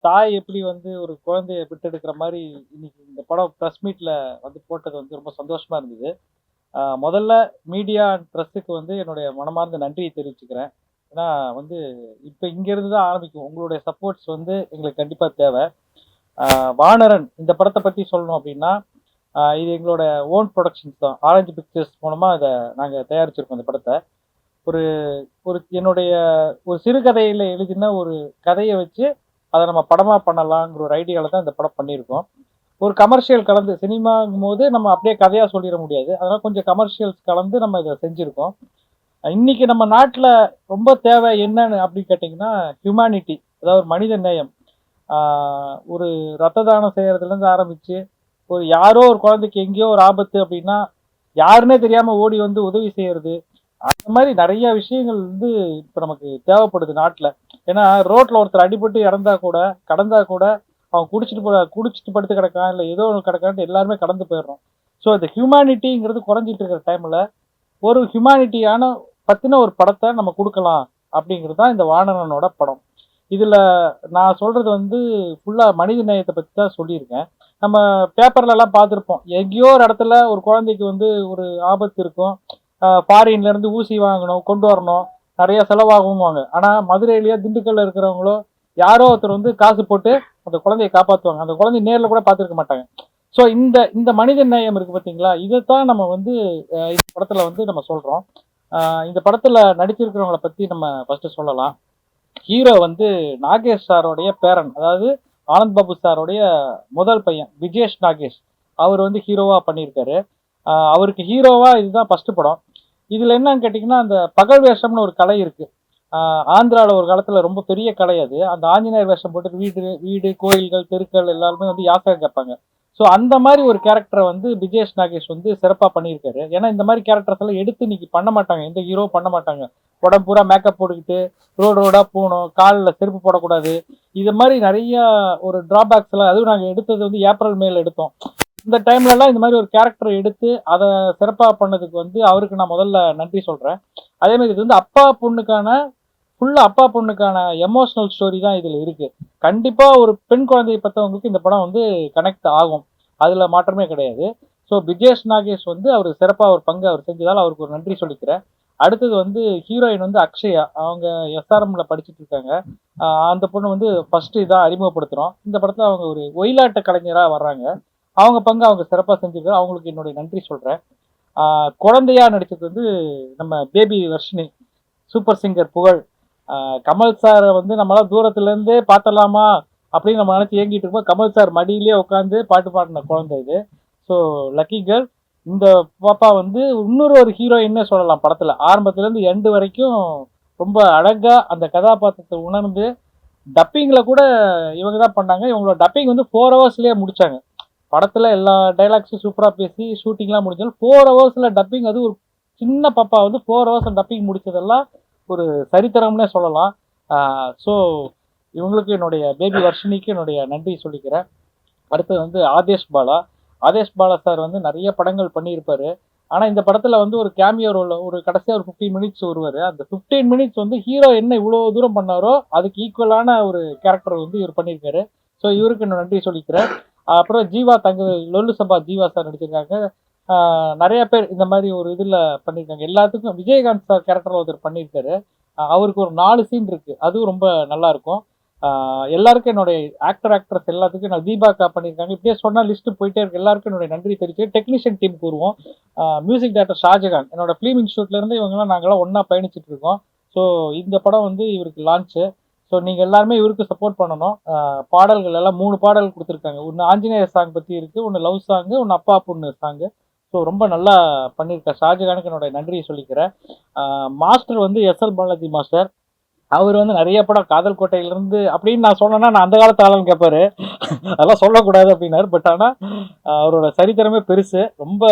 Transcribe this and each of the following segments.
தாய் எப்படி வந்து ஒரு குழந்தைய பெற்றெடுக்கிற மாரி இன்னைக்கு இந்த படம் பிரஸ் மீட்ல வந்து போட்டது வந்து ரொம்ப சந்தோஷமா இருந்தது. முதல்ல மீடியா அண்ட் பிரஸ்ஸுக்கு வந்து என்னுடைய மனமார்ந்த நன்றியை தெரிவிச்சுக்கிறேன். ஏன்னா வந்து இப்ப இங்கேருந்து தான் ஆரம்பிக்கும். உங்களுடைய சப்போர்ட்ஸ் வந்து எங்களுக்கு கண்டிப்பா தேவை. வானரன் இந்த படத்த பத்தி சொல்லணும் அப்படின்னா, இது எங்களோட ஓன் புரொடக்ஷன்ஸ் தான். ஆரஞ்சு பிக்சர்ஸ் மூலமா இத நாங்க தயாரிச்சிருக்கோம் இந்த படத்த. ஒரு ஒரு என்னுடைய ஒரு சிறுகதையில எழுதின ஒரு கதைய வச்சு, அத நம்ம படமா பண்ணலாங்கிற ஒரு ஐடியால தான் இந்த படம் பண்ணியிருக்கோம். ஒரு கமர்ஷியல் கலந்து சினிமாங்கும்போது நம்ம அப்படியே கதையா சொல்லிற முடியாது. அதனால கொஞ்சம் கமர்ஷியல்ஸ் கலந்து நம்ம இத செஞ்சிருக்கோம். இன்னைக்கு நம்ம நாட்டுல ரொம்ப தேவை என்னன்னு அப்படின்னு கேட்டீங்கன்னா, ஹியூமானிட்டி. அதாவது ஒரு மனித நேயம். ஒரு ரத்த தானம் செய்யறதுலேருந்து ஆரம்பிச்சு, ஒரு யாரோ ஒரு குழந்தைக்கு எங்கேயோ ஒரு ஆபத்து அப்படின்னா, யாருன்னே தெரியாம ஓடி வந்து உதவி செய்யறது. அந்த மாரி நெறைய விஷயங்கள் வந்து இப்ப நமக்கு தேவைப்படுது நாட்டுல. ஏன்னா, ரோட்ல ஒருத்தர் அடிபட்டு இறந்தா கூட, கடந்தா கூட, அவன் குடிச்சிட்டு படுத்து கிடக்கான், இல்ல ஏதோ ஒண்ணு கிடக்கான்ட்டு எல்லாருமே கடந்து போயிடுறோம். ஸோ, இந்த ஹியூமானிட்டிங்கிறது குறைஞ்சிட்டு இருக்கிற டைம்ல, ஒரு ஹியூமானிட்டியான பத்தின ஒரு படத்த நம்ம குடுக்கலாம் அப்படிங்கிறது தான் இந்த வானரனோட படம். இதுல நான் சொல்றது வந்து ஃபுல்லா மனித நேயத்த பத்தி தான் சொல்லியிருக்கேன். நம்ம பேப்பர்லலாம் பார்த்துருப்போம். எங்கேயோ ஒரு இடத்துல ஒரு குழந்தைக்கு வந்து ஒரு ஆபத்து இருக்கும். ஃபாரின்ல இருந்து ஊசி வாங்கணும், கொண்டு வரணும். நெறைய செலவாகும்பாங்க. ஆனா மதுரையிலயோ, திண்டுக்கல்ல இருக்கிறவங்களோ, யாரோ ஒருத்தர் வந்து காசு போட்டு அந்த குழந்தைய காப்பாத்துவாங்க. அந்த குழந்தைய நேர்ல கூட பார்த்துருக்க மாட்டாங்க. ஸோ இந்த இந்த மனித நேயம் இருக்கு பார்த்தீங்களா? இதத்தான் நம்ம வந்து இந்த படத்துல வந்து நம்ம சொல்றோம். இந்த படத்துல நடிச்சிருக்கிறவங்கள பத்தி நம்ம ஃபர்ஸ்ட் சொல்லலாம். ஹீரோ வந்து நாகேஷ் சாரோடைய பேரன். அதாவது ஆனந்த் பாபு சாரோடைய முதல் பையன் விஜேஷ் நாகேஷ். அவர் வந்து ஹீரோவா பண்ணியிருக்காரு. அவருக்கு ஹீரோவா இதுதான் ஃபர்ஸ்ட் படம். இதுல என்னன்னு கேட்டீங்கன்னா, அந்த பகல் வேஷம்னு ஒரு கலை இருக்கு. ஆந்திரால ஒரு காலத்துல ரொம்ப பெரிய கலை அது. அந்த ஆஞ்சநேயர் வேஷம் போட்டு வீடு வீடு, கோயில்கள், தெருக்கள் எல்லாருமே வந்து யாசகம் கேட்பாங்க. ஸோ அந்த மாதிரி ஒரு கேரக்டரை வந்து விஜேஷ் நாகேஷ் வந்து சிறப்பா பண்ணியிருக்காரு. ஏன்னா இந்த மாதிரி கேரக்டர்ஸ் எல்லாம் எடுத்து இன்னைக்கு பண்ண மாட்டாங்க. எந்த ஹீரோ பண்ண மாட்டாங்க. உடம்பு பூரா மேக்கப் போட்டுக்கிட்டு ரோடு ரோடா போகணும், காலில் செருப்பு போடக்கூடாது. இது மாதிரி நிறைய ஒரு டிராபேக்ஸ் எல்லாம், அதுவும் நாங்கள் எடுத்தது வந்து ஏப்ரல் மேல எடுத்தோம். இந்த டைம்ல எல்லாம் இந்த மாதிரி ஒரு கேரக்டர் எடுத்து அதை சிறப்பா பண்ணதுக்கு வந்து அவருக்கு நான் முதல்ல நன்றி சொல்றேன். அதே மாதிரி இது வந்து ஃபுல்லா அப்பா பொண்ணுக்கான எமோஷனல் ஸ்டோரி தான் இதுல இருக்கு. கண்டிப்பா ஒரு பெண் குழந்தையை பத்தவங்களுக்கு இந்த படம் வந்து கனெக்ட் ஆகும். அதுல மாற்றமே கிடையாது. ஸோ விஜேஷ் நாகேஷ் வந்து அவர் சிறப்பா ஒரு பங்கு அவர் செஞ்சதால் அவருக்கு ஒரு நன்றி சொல்லிக்கிறேன். அடுத்தது வந்து ஹீரோயின் வந்து அக்ஷயா. அவங்க எஸ்ஆர்எம்ல படிச்சுட்டு இருக்காங்க. அந்த பொண்ணு வந்து ஃபர்ஸ்ட் இதாக அறிமுகப்படுத்துறோம். இந்த படத்துல அவங்க ஒரு ஒயிலாட்ட கலைஞரா வர்றாங்க. அவங்க பங்கு அவங்க சிறப்பா செஞ்சிருக்காங்க. அவங்களுக்கு என்னுடைய நன்றி சொல்றேன். குழந்தையா நடிச்சது வந்து நம்ம பேபி வர்ஷினி, சூப்பர் சிங்கர் புகழ். கமல் சாரை வந்து நம்மளாம் தூரத்துல இருந்தே பார்த்தலாமா அப்படின்னு நம்ம நினைச்சு ஏங்கிட்டு இருக்கோம். கமல் சார் மடியிலே உட்காந்து பாட்டு பாடின குழந்தை இது. So lucky girl. இந்த பாப்பா வந்து இன்னொரு ஒரு ஹீரோயின்னே சொல்லலாம் படத்துல. ஆரம்பத்துல இருந்து எண்டு வரைக்கும் ரொம்ப அழகா அந்த கதாபாத்திரத்தை உணர்ந்து டப்பிங்ல கூட இவங்க தான் பண்ணாங்க. இவங்களோட டப்பிங் வந்து 4 ஹவர்ஸ்லயே முடிச்சாங்க. படத்துல எல்லா டைலாக்ஸும் சூப்பரா பேசி ஷூட்டிங்லாம் முடிஞ்சாலும் 4 ஹவர்ஸ்ல டப்பிங், அது ஒரு சின்ன பாப்பா வந்து 4 ஹவர்ஸ் டப்பிங் முடிச்சதெல்லாம் ஒரு சரித்திரம்னே சொல்லலாம். ஸோ இவங்களுக்கு என்னுடைய பேபி வர்ஷினிக்கு என்னுடைய நன்றி சொல்லிக்கிறேன். அடுத்தது வந்து ஆதேஷ் பாலா. ஆதேஷ் பாலா சார் வந்து நிறைய படங்கள் பண்ணியிருப்பாரு. ஆனா இந்த படத்துல வந்து ஒரு கேமியோ ரோல், ஒரு கடைசியா ஒரு 15 மினிட்ஸ் வருவாரு. அந்த 15 மினிட்ஸ் வந்து ஹீரோ என்ன இவ்வளவு தூரம் பண்ணாரோ அதுக்கு ஈக்குவலான ஒரு கேரக்டர் வந்து இவர் பண்ணியிருக்காரு. ஸோ இவருக்கு நான் நன்றி சொல்லிக்கிறேன். அப்புறம் ஜீவா தங்க லொல்லு சபா ஜீவா சார் நடிச்சிருக்காங்க. நிறைய பேர் இந்த மாதிரி ஒரு இதுல பண்ணியிருக்காங்க. எல்லாத்துக்கும் விஜயகாந்த் சார் கேரக்டர்ல ஒருத்தர் பண்ணியிருக்காரு. அவருக்கு ஒரு 4 சீன் இருக்கு. அதுவும் ரொம்ப நல்லா இருக்கும். எல்லாருக்கும் என்னுடைய ஆக்ட்ரஸ் எல்லாத்துக்கும் நான் தீபாக்கா பண்ணியிருக்காங்க. இப்படியே சொன்னா லிஸ்ட் போயிட்டே இருக்கு. எல்லாருக்கும் என்னுடைய நன்றி தெரிவிச்சு டெக்னீஷியன் டீம் கூறுவோம். மியூசிக் டைரக்டர் ஷாஜகான், என்னோட ஃபிலிம் இன்ஸ்டியூட்ல இருந்து இவங்கெல்லாம் நாங்களாம் ஒன்னா பயணிச்சுட்டு இருக்கோம். ஸோ இந்த படம் வந்து இவருக்கு லான்ச்சு. ஸோ நீங்க எல்லாருமே இவருக்கு சப்போர்ட் பண்ணணும். பாடல்கள் எல்லாம் 3 பாடல் கொடுத்துருக்காங்க. ஒன்று ஆஞ்சநேயர் சாங் பத்தி இருக்கு, ஒன்று லவ் சாங்கு, ஒன்று அப்பா பொண்ணு சாங்கு. ஸோ ரொம்ப நல்லா பண்ணியிருக்க ஷாஜகானுக்கு என்னோட நன்றியை சொல்லிக்கிறேன். மாஸ்டர் வந்து எஸ்எல் பாலாஜி மாஸ்டர். அவர் வந்து நிறைய படம் காதல் கோட்டையிலிருந்து அப்படின்னு நான் சொன்னேன்னா நான் அந்த காலத்து ஆளுன்னு கேட்பாரு. அதெல்லாம் சொல்லக்கூடாது அப்படின்னாரு. பட் ஆனால் அவரோட சரித்திரமே பெருசு. ரொம்ப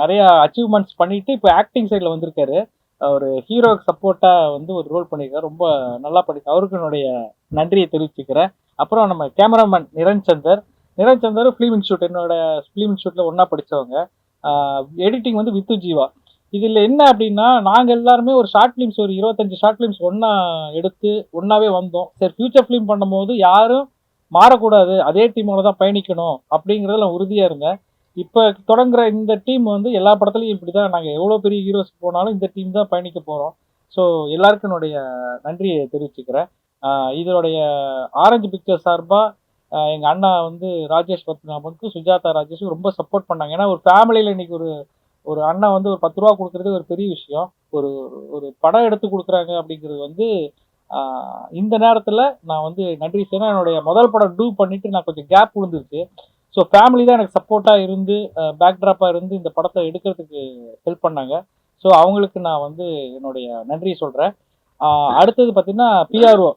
நிறைய அச்சீவ்மெண்ட்ஸ் பண்ணிட்டு இப்போ ஆக்டிங் சைடில் வந்திருக்காரு. அவர் ஹீரோக்கு சப்போர்ட்டா வந்து ஒரு ரோல் பண்ணியிருக்காரு. ரொம்ப நல்லா பண்ணியிருக்காரு. அவருக்கு என்னுடைய நன்றியை தெரிவிச்சுக்கிறேன். அப்புறம் நம்ம கேமராமேன் நிரஞ்சந்தர் ஃபிலிம் இன்ஸ்டியூட், என்னோட ஃபிலிம் இன்ஸ்டியூட்ல ஒன்னா படிச்சவங்க. எடிட்டிங் வந்து வித்து ஜீவா. இதுல என்ன அப்படின்னா, நாங்க எல்லாருமே ஒரு ஷார்ட் பிலிம்ஸ் ஒரு 25 ஷார்ட் பிலிம்ஸ் ஒன்னா எடுத்து ஒன்னாவே வந்தோம். சரி ஃபியூச்சர் ஃபிலிம் பண்ணும்போது யாரும் மாறக்கூடாது, அதே டீமோட தான் பயணிக்கணும் அப்படிங்கிறதுல உறுதியாக இருந்தேன். இப்போ தொடங்குற இந்த டீம் வந்து எல்லா படத்துலையும் இப்படி தான், நாங்கள் எவ்வளோ பெரிய ஹீரோஸ் போனாலும் இந்த டீம் தான் பயணிக்க போகிறோம். ஸோ எல்லாருக்கும் என்னுடைய நன்றியை தெரிவிச்சுக்கிறேன். இதனுடைய ஆரஞ்சு பிக்சர் சார்பாக எங்கள் அண்ணா வந்து ராஜேஷ் பத்மநாபனுக்கும் சுஜாதா ராஜேஷுக்கும் ரொம்ப சப்போர்ட் பண்ணாங்க. ஏன்னா ஒரு ஃபேமிலியில் இன்னைக்கு ஒரு ஒரு அண்ணன் வந்து ஒரு 10 ரூபா கொடுக்குறது ஒரு பெரிய விஷயம். ஒரு ஒரு படம் எடுத்து கொடுக்குறாங்க அப்படிங்கிறது வந்து இந்த நேரத்தில் நான் வந்து நன்றி செய்யணும். என்னுடைய முதல் படம் டூ பண்ணிட்டு நான் கொஞ்சம் கேப் விழுந்துருச்சு. ஸோ ஃபேமிலி தான் எனக்கு சப்போர்ட்டாக இருந்து பேக்ட்ராப்பாக இருந்து இந்த படத்தை எடுக்கிறதுக்கு ஹெல்ப் பண்ணாங்க. ஸோ அவங்களுக்கு நான் வந்து என்னுடைய நன்றி சொல்கிறேன். அடுத்தது பார்த்தீங்கன்னா பிஆர்ஓ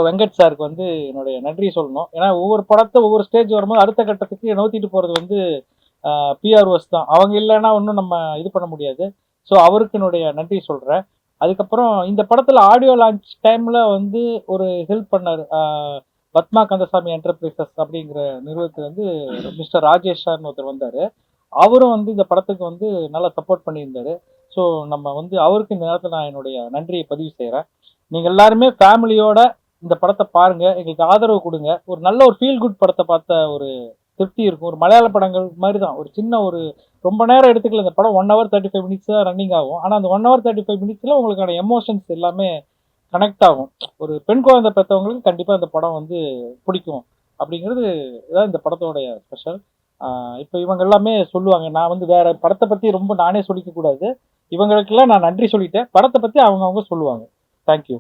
வெங்கட் சாருக்கு வந்து என்னுடைய நன்றி சொல்லணும். ஏன்னா ஒவ்வொரு படத்தை ஒவ்வொரு ஸ்டேஜ் வரும்போது அடுத்த கட்டத்துக்கு நோத்திட்டு போகிறது வந்து பிஆர்ஓஸ் தான். அவங்க இல்லைன்னா ஒன்றும் நம்ம இது பண்ண முடியாது. ஸோ அவருக்கு என்னுடைய நன்றி சொல்கிறேன். அதுக்கப்புறம் இந்த படத்தில் ஆடியோ லான்ச் டைமில் வந்து ஒரு ஹெல்ப் பண்ணார். பத்மா கந்தசாமி என்டர்பிரைசஸ் அப்படிங்கிற நிறுவனத்தில் வந்து மிஸ்டர் ராஜேஷ் சார்னு ஒருத்தர் வந்தார். அவரும் வந்து இந்த படத்துக்கு வந்து நல்லா சப்போர்ட் பண்ணியிருந்தாரு. ஸோ நம்ம வந்து அவருக்கு இந்த நேரத்தில் நான் என்னுடைய நன்றியை பதிவு செய்கிறேன். நீங்கள் எல்லாருமே ஃபேமிலியோட இந்த படத்தை பாருங்க, எங்களுக்கு ஆதரவு கொடுங்க. ஒரு நல்ல ஒரு ஃபீல் குட் படத்தை பார்த்த ஒரு திருப்தி இருக்கும். ஒரு மலையாள படங்கள் மாதிரி தான், ஒரு சின்ன ஒரு ரொம்ப நேரம் எடுத்துக்கல. இந்த படம் 1 hour 35 minutes தான் ரன்னிங் ஆகும். ஆனால் அந்த 1 hour 35 minutesல உங்களுக்கான எமோஷன்ஸ் எல்லாமே கனெக்ட் ஆகும். ஒரு பெண் குழந்தை பெற்றவங்களுக்கு கண்டிப்பாக இந்த படம் வந்து பிடிக்கும். அப்படிங்கிறது இதான் இந்த படத்தோடைய ஸ்பெஷல். இப்போ இவங்க எல்லாமே சொல்லுவாங்க. நான் வந்து வேற படத்தை பற்றி ரொம்ப நானே சொல்லிக்க கூடாது. இவங்களுக்கெல்லாம் நான் நன்றி சொல்லிட்டேன். படத்தை பற்றி அவங்க சொல்லுவாங்க. தேங்க்யூ.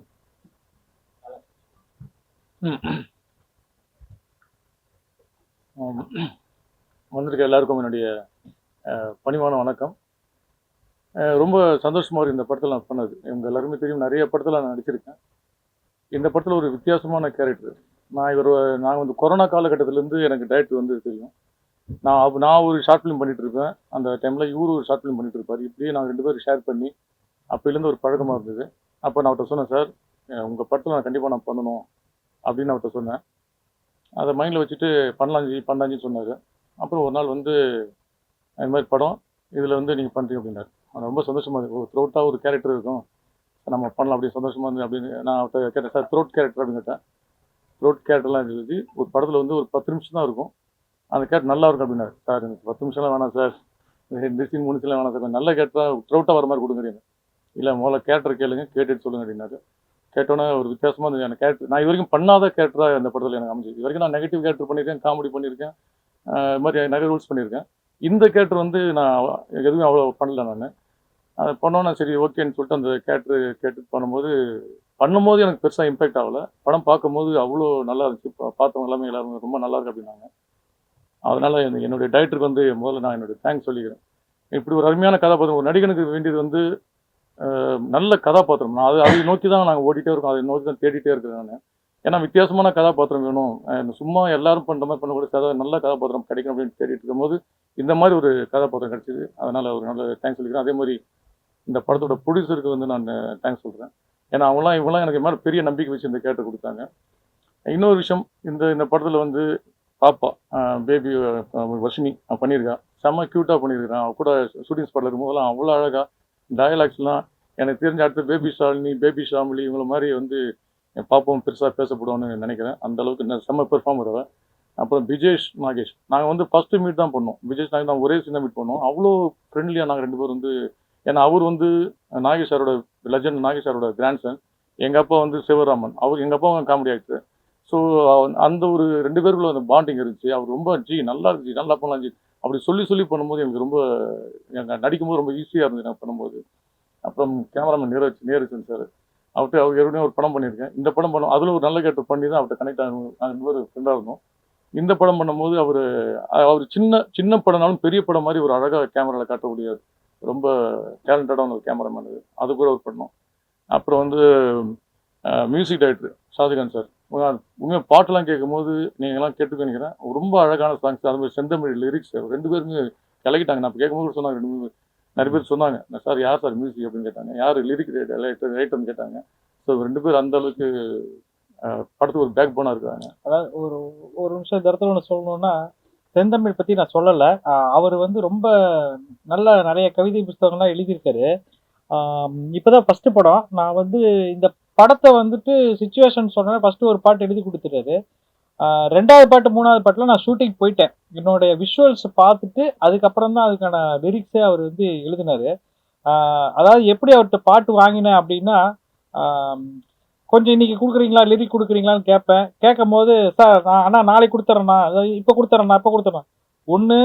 வந்திருக்க எல்லாருக்கும் என்னுடைய பணிவான வணக்கம். ரொம்ப சந்தோஷமாக இருக்குது இந்த படத்தில் நான் பண்ணது. இவங்க எல்லாருமே தெரியும், நிறைய படத்தில் நான் நடிச்சிருக்கேன். இந்த படத்தில் ஒரு வித்தியாசமான கேரக்டர். நான் வந்து கொரோனா காலகட்டத்திலேருந்து எனக்கு டைரக்டர் வந்து தெரியும். நான் ஒரு ஷார்ட் ஃபிலிம் பண்ணிகிட்டு இருப்பேன். அந்த டைமில் இவரு ஒரு ஷார்ட் ஃபிலிம் பண்ணிகிட்டு இருப்பார். இப்படியே நாங்கள் 2 பேரும் ஷேர் பண்ணி அப்போலேருந்து ஒரு பழக்கமாக இருந்தது. அப்போ நான் அவர்கிட்ட சொன்னேன், சார் உங்கள் படத்தில் நான் கண்டிப்பாக நான் பண்ணணும் அப்படின்னு அவர்கிட்ட சொன்னேன். அதை மைண்டில் வச்சுட்டு பண்ணலாஞ்சின்னு சொன்னார். அப்புறம் ஒரு நாள் வந்து இந்த மாதிரி படம் இதில் வந்து நீங்கள் பண்ணுறீங்க அப்படின்னாரு. அது ரொம்ப சந்தோஷமாக இருக்குது. த்ரோட்டாக ஒரு கேரக்டர் இருக்கும், நம்ம பண்ணலாம் அப்படின்னு சந்தோஷமாக இருந்து அப்படின்னு நான் அவர்கிட்ட கேட்டேன், சார் த்ரோட் கேரக்டர் அப்படின்னு கேட்டேன். த்ரோட் கேரக்டர்லாம் இருந்துச்சு. ஒரு படத்தில் வந்து ஒரு 10 நிமிஷம் தான் இருக்கும், அந்த கேரக்டர் நல்லா இருக்கும் அப்படின்னாரு. சார் எனக்கு 10 நிமிஷம்லாம் வேணாம் சார், 2 சீன் 3 சீன்லாம் வேணாம் சார், நல்ல கேரக்டராக த்ரோட்டாக வர மாதிரி கொடுக்குறீங்க. இல்லை முதல்ல கேரக்டர் கேளுங்க, கேட்டுட்டு சொல்லுங்க அப்படின்னாரு. கேட்டோன்னே ஒரு வித்தியாசமாக இருந்தது எனக்கு கேரக்டர். நான் இது வரைக்கும் பண்ணாத கேரக்டராக அந்த படத்தில் எனக்கு அமைஞ்சு. இது வரைக்கும் நான் நெகட்டிவ் கேரக்டர் பண்ணியிருக்கேன், காமெடி பண்ணியிருக்கேன், இது மாதிரி நிறைய ரோல்ஸ் பண்ணியிருக்கேன். இந்த கேரக்டர் வந்து நான் எதுவும் அவ்வளோ பண்ணல. நான் அதை பண்ணோன்னா சரி ஓகேன்னு சொல்லிட்டு அந்த கேரக்டர் கேட்டு பண்ணும்போது எனக்கு பெருசாக இம்பேக்ட் ஆகலை. படம் பார்க்கும்போது அவ்வளோ நல்லா இருந்துச்சு. பார்த்தவங்க எல்லாமே எல்லாருமே ரொம்ப நல்லா இருக்கு அப்படின்னாங்க. அதனால் என்னுடைய டைரக்டருக்கு வந்து முதல்ல நான் என்னுடைய தேங்க்ஸ் சொல்லிக்கிறேன். இப்படி ஒரு அருமையான கதாபாத்திரம் ஒரு நடிகனுக்கு வேண்டியது வந்து நல்ல கதாபாத்திரம். நான் அதை நோக்கி தான் நாங்கள் ஓடிட்டே இருக்கோம், அதை நோக்கி தான் தேடிட்டே இருக்கிறேன் நான். ஏன்னா வித்தியாசமான கதாபாத்திரம் வேணும், சும்மா எல்லாரும் பண்ணுற மாதிரி பண்ணக்கூடிய நல்ல கதாபாத்திரம் கிடைக்கும் அப்படின்னு தேடிட்டு இருக்கும்போது இந்த மாதிரி ஒரு கதாபாத்திரம் கிடைச்சிது. அதனால் ஒரு நல்ல தேங்க்ஸ் சொல்லிக்கிறேன். அதே மாதிரி இந்த படத்தோட ப்ரொடியூசருக்கு வந்து நான் தேங்க்ஸ் சொல்கிறேன். ஏன்னா இவங்களாம் எனக்கு மேலே பெரிய நம்பிக்கை வச்சு இந்த கேரக்டர் கொடுத்தாங்க. இன்னொரு விஷயம், இந்த படத்தில் வந்து பாப்பா பேபி வர்ஷினி பண்ணியிருக்கா. செம்ம க்யூட்டாக பண்ணியிருக்கான். அவ கூட ஷூட்டிங் ஸ்பாட்டில் இருக்கும்போதெல்லாம் அவ்வளோ அழகாக டயலாக்ஸ்லாம் எனக்கு தெரிஞ்ச அடுத்து பேபி ஷாலினி, பேபி ஷாமிலி இவங்கள மாதிரி வந்து பாப்பாவும் பெருசாக பேசப்படுவோன்னு நினைக்கிறேன். அந்தளவுக்கு செம்ம பெர்ஃபார்மர் அவன். அப்புறம் விஜேஷ் நாகேஷ், நாங்கள் வந்து ஃபஸ்ட்டு மீட் தான் பண்ணோம். விஜேஷ் நாகேஷ் தான் ஒரே சீனாக மீட் பண்ணோம். அவ்வளோ ஃப்ரெண்ட்லியாக நாங்கள் 2 பேரும் வந்து, ஏன்னா அவர் வந்து நாகேஷ் சாரோட லெஜண்ட், நாகேஷ் சாரோட கிராண்ட்சன். எங்கள் அப்பா வந்து சிவராமன், எங்கள் அப்பா காமெடி ஆக்டர். ஸோ அந்த ஒரு 2 பேருக்குள்ள அந்த பாண்டிங் இருந்துச்சு. அவர் ரொம்ப நல்லா இருந்துச்சு, நல்லா பண்ணலாம் அப்படி சொல்லி பண்ணும்போது எனக்கு ரொம்ப நடிக்கும்போது ரொம்ப ஈஸியாக இருந்துச்சு நான் பண்ணும்போது. அப்புறம் கேமராமேன் நீரஜன் சார், அவர் ஏற்கனவே ஒரு படம் பண்ணியிருக்கேன். இந்த படம் அதில் ஒரு நல்ல கேரக்டர் பண்ணி தான் அவர்கிட்ட கனெக்ட் ஆகும். நாங்கள் 2 பேரும் ஃப்ரெண்டாக இருந்தோம். இந்த படம் பண்ணும்போது அவர் சின்ன படம்னாலும் பெரிய படம் மாதிரி ஒரு அழகாக கேமராவில் காட்டக்கூடிய ரொம்ப டேலண்டடான ஒரு கேமராமேன். அது கூட ஒரு பண்ணோம். அப்புறம் வந்து மியூசிக் டைரக்டர் ஷாஜகான் சார். உண்மையாக பாட்டெல்லாம் கேட்கும்போது நீங்கள்லாம் கேட்டுக்க நினைக்கிறேன், ரொம்ப அழகான சாங்ஸ். அது மாதிரி செந்தமிழ் லிரிக்ஸ் 2 பேருமே கலக்கிட்டாங்க. நான் கேட்கும்போது கூட சொன்னாங்க, 2 நிறைய பேர் சொன்னாங்க, சார் யார் சார் மியூசிக் அப்படின்னு கேட்டாங்க, யார் லிரிக் ரைட்டர்னு கேட்டாங்க. ஸோ 2 பேர் அந்த அளவுக்கு படத்துக்கு ஒரு பேக் போனாக இருக்காங்க. அதாவது ஒரு நிமிஷம் இந்த இடத்துல ஒன்று சொல்லணும்னா, செந்தமிழ் பற்றி நான் சொல்லலை. அவர் வந்து ரொம்ப நல்ல நிறைய கவிதை புத்தகங்கள்லாம் எழுதியிருக்காரு. இப்போதான் ஃபஸ்ட்டு படம். நான் வந்து இந்த படத்தை வந்துட்டு சுச்சுவேஷன் சொன்னேன், ஃபஸ்ட்டு ஒரு பாட்டு எழுதி கொடுத்துட்டாரு. ரெண்டாவது பாட்டு மூணாவது பாட்டுல நான் ஷூட்டிங் போயிட்டேன். என்னுடைய விஷுவல்ஸ் பார்த்துட்டு அதுக்கப்புறம் தான் அதுக்கான லிரிக்ஸே அவர் வந்து எழுதினாரு. அதாவது எப்படி அவர்கிட்ட பாட்டு வாங்கினேன் அப்படின்னா, கொஞ்சம் இன்னைக்கு கொடுக்குறீங்களா, லிரிக் கொடுக்குறீங்களான்னு கேட்பேன். கேட்கும் போது சார் நான் அண்ணா நாளைக்கு கொடுத்துட்றேண்ணா, இப்போ கொடுத்துட்றேண்ணா, இப்போ கொடுத்துட்றேன். ஒன்று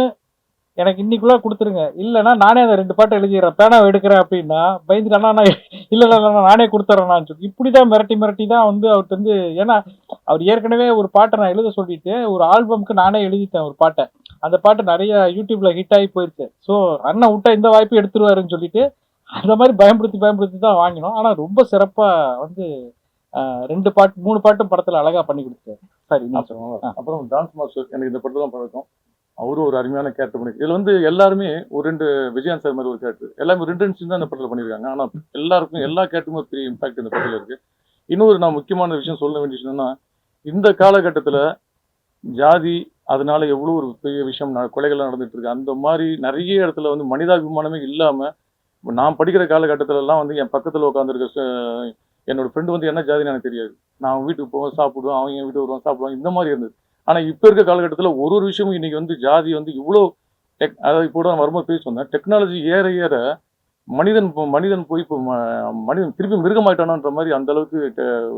எனக்கு இன்னைக்குள்ள கொடுத்துருங்க, இல்லைன்னா நானே அந்த 2 பாட்டு எழுதிடுறேன், பேனாவை எடுக்கிறேன் அப்படின்னா பயந்துட்டானா, நான் இல்லை இல்லை இல்லை நானே கொடுத்துட்றேன்னான்னு சொல்லி இப்படி தான் மிரட்டி மிரட்டி தான் வந்து அவர்கிட்ட வந்து. ஏன்னா அவர் ஏற்கனவே ஒரு பாட்டை நான் எழுத சொல்லிட்டு ஒரு ஆல்பம்க்கு நானே எழுதிட்டேன் ஒரு பாட்டை. அந்த பாட்டு நிறைய யூடியூப்ல ஹிட் ஆகி போயிருக்கு. ஸோ அண்ணன் விட்டா இந்த வாய்ப்பு எடுத்துருவாருன்னு சொல்லிட்டு அந்த மாதிரி பயன்படுத்தி பயன்படுத்தி தான் வாங்கினோம். ஆனால் ரொம்ப சிறப்பாக வந்து 2 பாட்டு 3 பாட்டும் படத்தில் அழகா பண்ணி கொடுத்தாரு. சரி நான் சொல்லுவேன். அப்புறம் டான்ஸ் மாஸ்டர் எனக்கு இந்த படத்துல தான் பழக்கம். அவரும் ஒரு அருமையான கேரக்டர் பண்ணி இதுல வந்து எல்லாருமே ஒரு 2 விஜயகாந்த் சார் மாதிரி ஒரு கேரக்டர் எல்லாமே 2 சீன் தான் இந்த படத்துல பண்ணியிருக்காங்க. ஆனா எல்லாருக்கும் எல்லா கேரக்டருமே ஒரு பெரிய இம்பாக்ட் இந்த படத்துல இருக்கு. இன்னொரு நான் முக்கியமான விஷயம் சொல்ல வேண்டிய விஷயம்னா, இந்த காலகட்டத்துல ஜாதி அதனால எவ்வளவு ஒரு பெரிய விஷயம் கொலைகள் நடந்துட்டு இருக்கு. அந்த மாதிரி நிறைய இடத்துல வந்து மனிதாபிமானமே இல்லாம நான் படிக்கிற காலகட்டத்துல எல்லாம் வந்து என் பக்கத்துல உட்காந்துருக்க என்னோட ஃப்ரெண்டு வந்து என்ன ஜாதின்னு எனக்கு தெரியாது. நான் அவன் வீட்டுக்கு போவேன் சாப்பிடுவேன், அவங்க என் வீட்டுக்கு வருவான் சாப்பிடுவாங்க, இந்த மாதிரி இருந்தது. ஆனா இப்ப இருக்க காலகட்டத்துல ஒரு விஷயமும் இன்னைக்கு வந்து ஜாதி வந்து இவ்வளோ அதாவது இப்போ நான் வரும்போது பேசி சொன்னேன், டெக்னாலஜி ஏற ஏற மனிதன் போய் இப்போ மனிதன் திருப்பி மிருகமாயிட்டானான்ற மாதிரி அந்த அளவுக்கு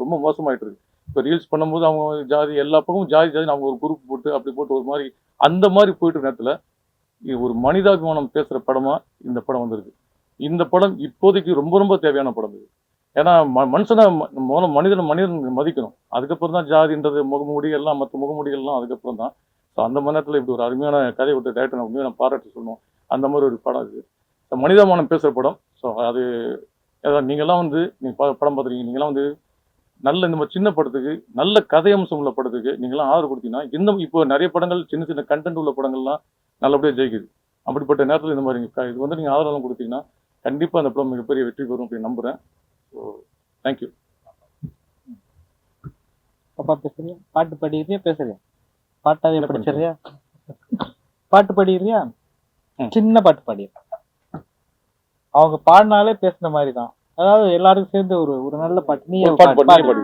ரொம்ப மோசமாயிட்டு இருக்கு. இப்போ ரீல்ஸ் பண்ணும்போது அவங்க ஜாதி எல்லா பக்கமும் ஜாதி ஜாதி அவங்க ஒரு குரூப் போட்டு அப்படி போட்டு ஒரு மாதிரி அந்த மாதிரி போயிட்டு நேரத்துல இது ஒரு மனிதாபிமானம் பேசுற படமா இந்த படம் வந்திருக்கு. இந்த படம் இப்போதைக்கு ரொம்ப ரொம்ப தேவையான படம் இது. ஏன்னா மனுஷனை முதல்ல மனிதன் மதிக்கணும். அதுக்கப்புறம் தான் ஜாதின்றது முகமூடி எல்லாம் மற்ற முகமூடிகள்லாம் அதுக்கப்புறம் தான். ஸோ அந்த மாதிரி நேரத்தில் இப்படி ஒரு அருமையான கதை விட்டு டேரக்டர் நான் பாராட்டி சொல்லணும். அந்த மாதிரி ஒரு படம் இது. மனிதாபிமானம் பேசுகிற படம். ஸோ அது நீங்கள்லாம் வந்து நீங்கள் படம் பார்த்துருக்கீங்க. நீங்களாம் வந்து நல்ல இந்த மாதிரி சின்ன படத்துக்கு நல்ல கதை அம்சம் உள்ள படத்துக்கு நீங்களாம் ஆதரவு கொடுத்தீங்கன்னா இப்போ நிறைய படங்கள் சின்ன சின்ன கண்டென்ட் உள்ள படங்கள்லாம் நல்லபடியாக ஜெயிக்குது. அப்படிப்பட்ட நேரத்தில் இந்த மாதிரி இது வந்து நீங்கள் ஆதரவு கொடுத்தீங்கன்னா கண்டிப்பாக அந்த படம் மிகப்பெரிய வெற்றி பெறும் அப்படின்னு நம்புகிறேன். So thank you. பாப்பா பேசுறியா? பாட்டு பாடிடுறியா? பேசுறியா? பாட்டாவே படிச்சிடுறியா? பாட்டு பாடிடுறியா? சின்ன பாட்டு பாடிடு. அவங்க பாடினாலே பேசுன மாதிரி தான். அதாவது எல்லாருக்கும் சேர்ந்து ஒரு ஒரு நல்ல பாட்டு. நீ பாட்டு பாடு.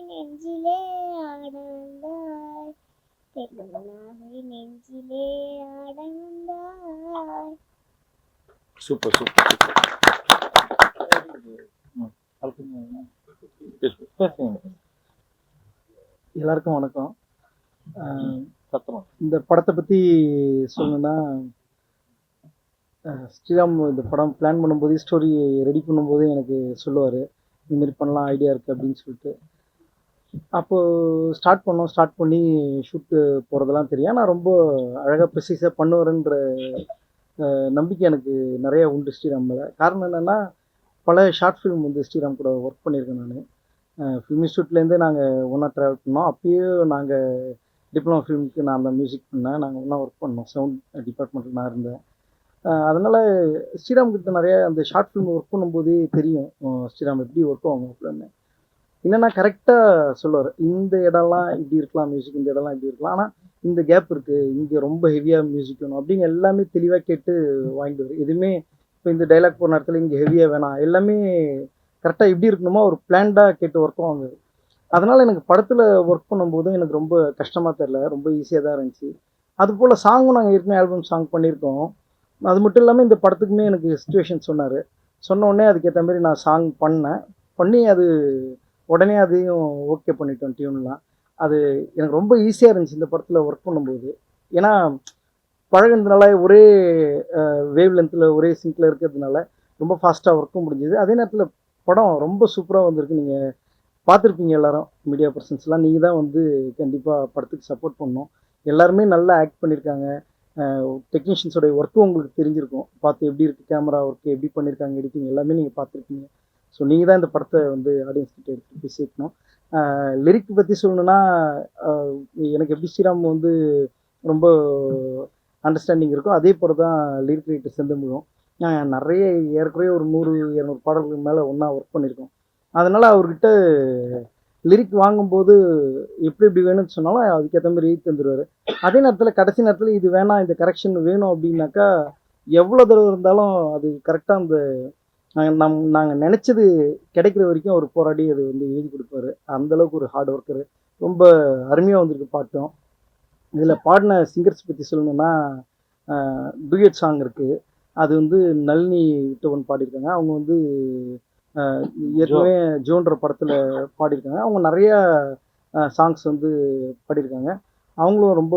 நெஞ்சிலே ஆடவந்தாய், பெண்ணாகை நெஞ்சிலே ஆடவந்தாய். சூப்பர் சூப்பர் எல்லாருக்கும் வணக்கம். இந்த படத்தை பற்றி சொல்லணும்னா, ஸ்ரீராம் இந்த படம் பிளான் பண்ணும்போது ஸ்டோரி ரெடி பண்ணும்போது எனக்கு சொல்லுவார், இந்தமாரி பண்ணலாம் ஐடியா இருக்குது அப்படின்னு சொல்லிட்டு. அப்போது ஸ்டார்ட் பண்ணி ஷூட்டு போகிறதெல்லாம் தெரியும். நான் ரொம்ப அழகாக ப்ரெசிஸாக பண்ணுவாருன்ற நம்பிக்கை எனக்கு நிறைய உண்டு ஸ்ரீராம் மேலே. காரணம் என்னென்னா, பல ஷார்ட் ஃபிலிம் வந்து ஸ்ரீராம் கூட ஒர்க் பண்ணியிருக்கேன் நான். ஃபிலிம் இன்ஸ்டியூட்லேருந்து நாங்கள் ஒன்றா ட்ராவல் பண்ணோம். அப்பயே நாங்கள் டிப்ளமோ ஃபிலிமுக்கு நான் அந்த மியூசிக் பண்ணேன். நாங்கள் ஒன்றா ஒர்க் பண்ணோம். சவுண்ட் டிபார்ட்மெண்ட்டில் நான் இருந்தேன். அதனால் ஸ்ரீராம் கிட்ட நிறைய அந்த ஷார்ட் ஃபிலிம் ஒர்க் பண்ணும்போதே தெரியும் ஸ்ரீராம் எப்படி ஒர்க் ஆகும் அப்படின்னு. என்னென்னா கரெக்டாக சொல்லுவார், இந்த இடம்லாம் இப்படி இருக்கலாம் மியூசிக், இந்த இடம்லாம் இப்படி இருக்கலாம், ஆனால் இந்த கேப் இருக்குது, இங்கே ரொம்ப ஹெவியாக மியூசிக் வேணும் அப்படிங்க எல்லாமே தெளிவாக கேட்டு வாங்கிடுவார். எதுவுமே இப்போ இந்த டைலாக் போன இடத்துல இங்கே ஹெவியாக வேணாம், எல்லாமே கரெக்டாக எப்படி இருக்கணுமோ ஒரு பிளான்டாக கேட்டு ஒர்க் வாங்குது. அதனால் எனக்கு படத்தில் ஒர்க் பண்ணும்போதும் எனக்கு ரொம்ப கஷ்டமாக தெரில, ரொம்ப ஈஸியாக தான் இருந்துச்சு. அதுபோல் சாங்கும் நாங்கள் ஏற்கனவே ஆல்பம் சாங் பண்ணியிருக்கோம். அது மட்டும் இல்லாமல் இந்த படத்துக்குமே எனக்கு சிச்சுவேஷன் சொன்னார். சொன்ன உடனே அதுக்கேற்ற மாதிரி நான் சாங் பண்ணி அது உடனே அதையும் ஓகே பண்ணிட்டோம் டியூன்லாம். அது எனக்கு ரொம்ப ஈஸியாக இருந்துச்சு இந்த படத்தில் ஒர்க் பண்ணும்போது. ஏன்னா பழகினதுனால ஒரே வேவ் லென்த்தில் ஒரே சிங்கில் இருக்கிறதுனால ரொம்ப ஃபாஸ்ட்டாக ஒர்க்கும் முடிஞ்சுது. அதே நேரத்தில் படம் ரொம்ப சூப்பராக வந்திருக்கு. நீங்கள் பார்த்துருப்பீங்க எல்லாரும், மீடியா பர்சன்ஸ்லாம். நீங்கள் தான் வந்து கண்டிப்பாக படத்துக்கு சப்போர்ட் பண்ணணும். எல்லாருமே நல்லா ஆக்ட் பண்ணியிருக்காங்க. டெக்னீஷியன்ஸோடைய ஒர்க்கும் உங்களுக்கு தெரிஞ்சிருக்கும். பார்த்து எப்படி இருக்குது கேமரா ஒர்க்கு, எப்படி பண்ணியிருக்காங்க, எடிட்டிங் எல்லாமே நீங்கள் பார்த்துருக்கீங்க. ஸோ நீங்கள் தான் இந்த படத்தை வந்து ஆடியன்ஸ் கிட்ட எடுத்துகிட்டு போய் சேர்க்கணும். லிரிக் பற்றி சொல்லணுன்னா, எனக்கு எப்படி ஸ்ரீராம் வந்து ரொம்ப அண்டர்ஸ்டாண்டிங் இருக்கும், அதே போல தான் லிரிக் ரைட்டர் செந்தமிழும். நிறைய ஏறக்குறைய ஒரு 100-200 பாடல்களுக்கு மேலே ஒன்றா ஒர்க் பண்ணியிருக்கோம். அதனால் அவர்கிட்ட லிரிக் வாங்கும்போது எப்படி எப்படி வேணும்னு சொன்னாலும் அதுக்கேற்ற மாதிரி எழுதி தந்துடுவார். அதே நேரத்தில் கடைசி நேரத்தில் இது வேணாம், இந்த கரெக்ஷன் வேணும் அப்படின்னாக்கா எவ்வளோ தடவை இருந்தாலும் அது கரெக்டாக அந்த நாங்கள் நினச்சது கிடைக்கிற வரைக்கும் அவர் போராடி அது வந்து எழுதி கொடுப்பாரு. அந்தளவுக்கு ஒரு ஹார்ட் ஒர்க்கரு. ரொம்ப அருமையாக வந்திருக்கு பாட்டும். இதில் பாடின சிங்கர்ஸ் பற்றி சொல்லணுன்னா டூயட் சாங் இருக்குது. அது வந்து நளினி விட்டவன் பாடியிருக்காங்க. அவங்க வந்து ஏற்கனவே ஜோன்ற படத்தில் பாடியிருக்காங்க. அவங்க நிறையா சாங்ஸ் வந்து பாடியிருக்காங்க. அவங்களும் ரொம்ப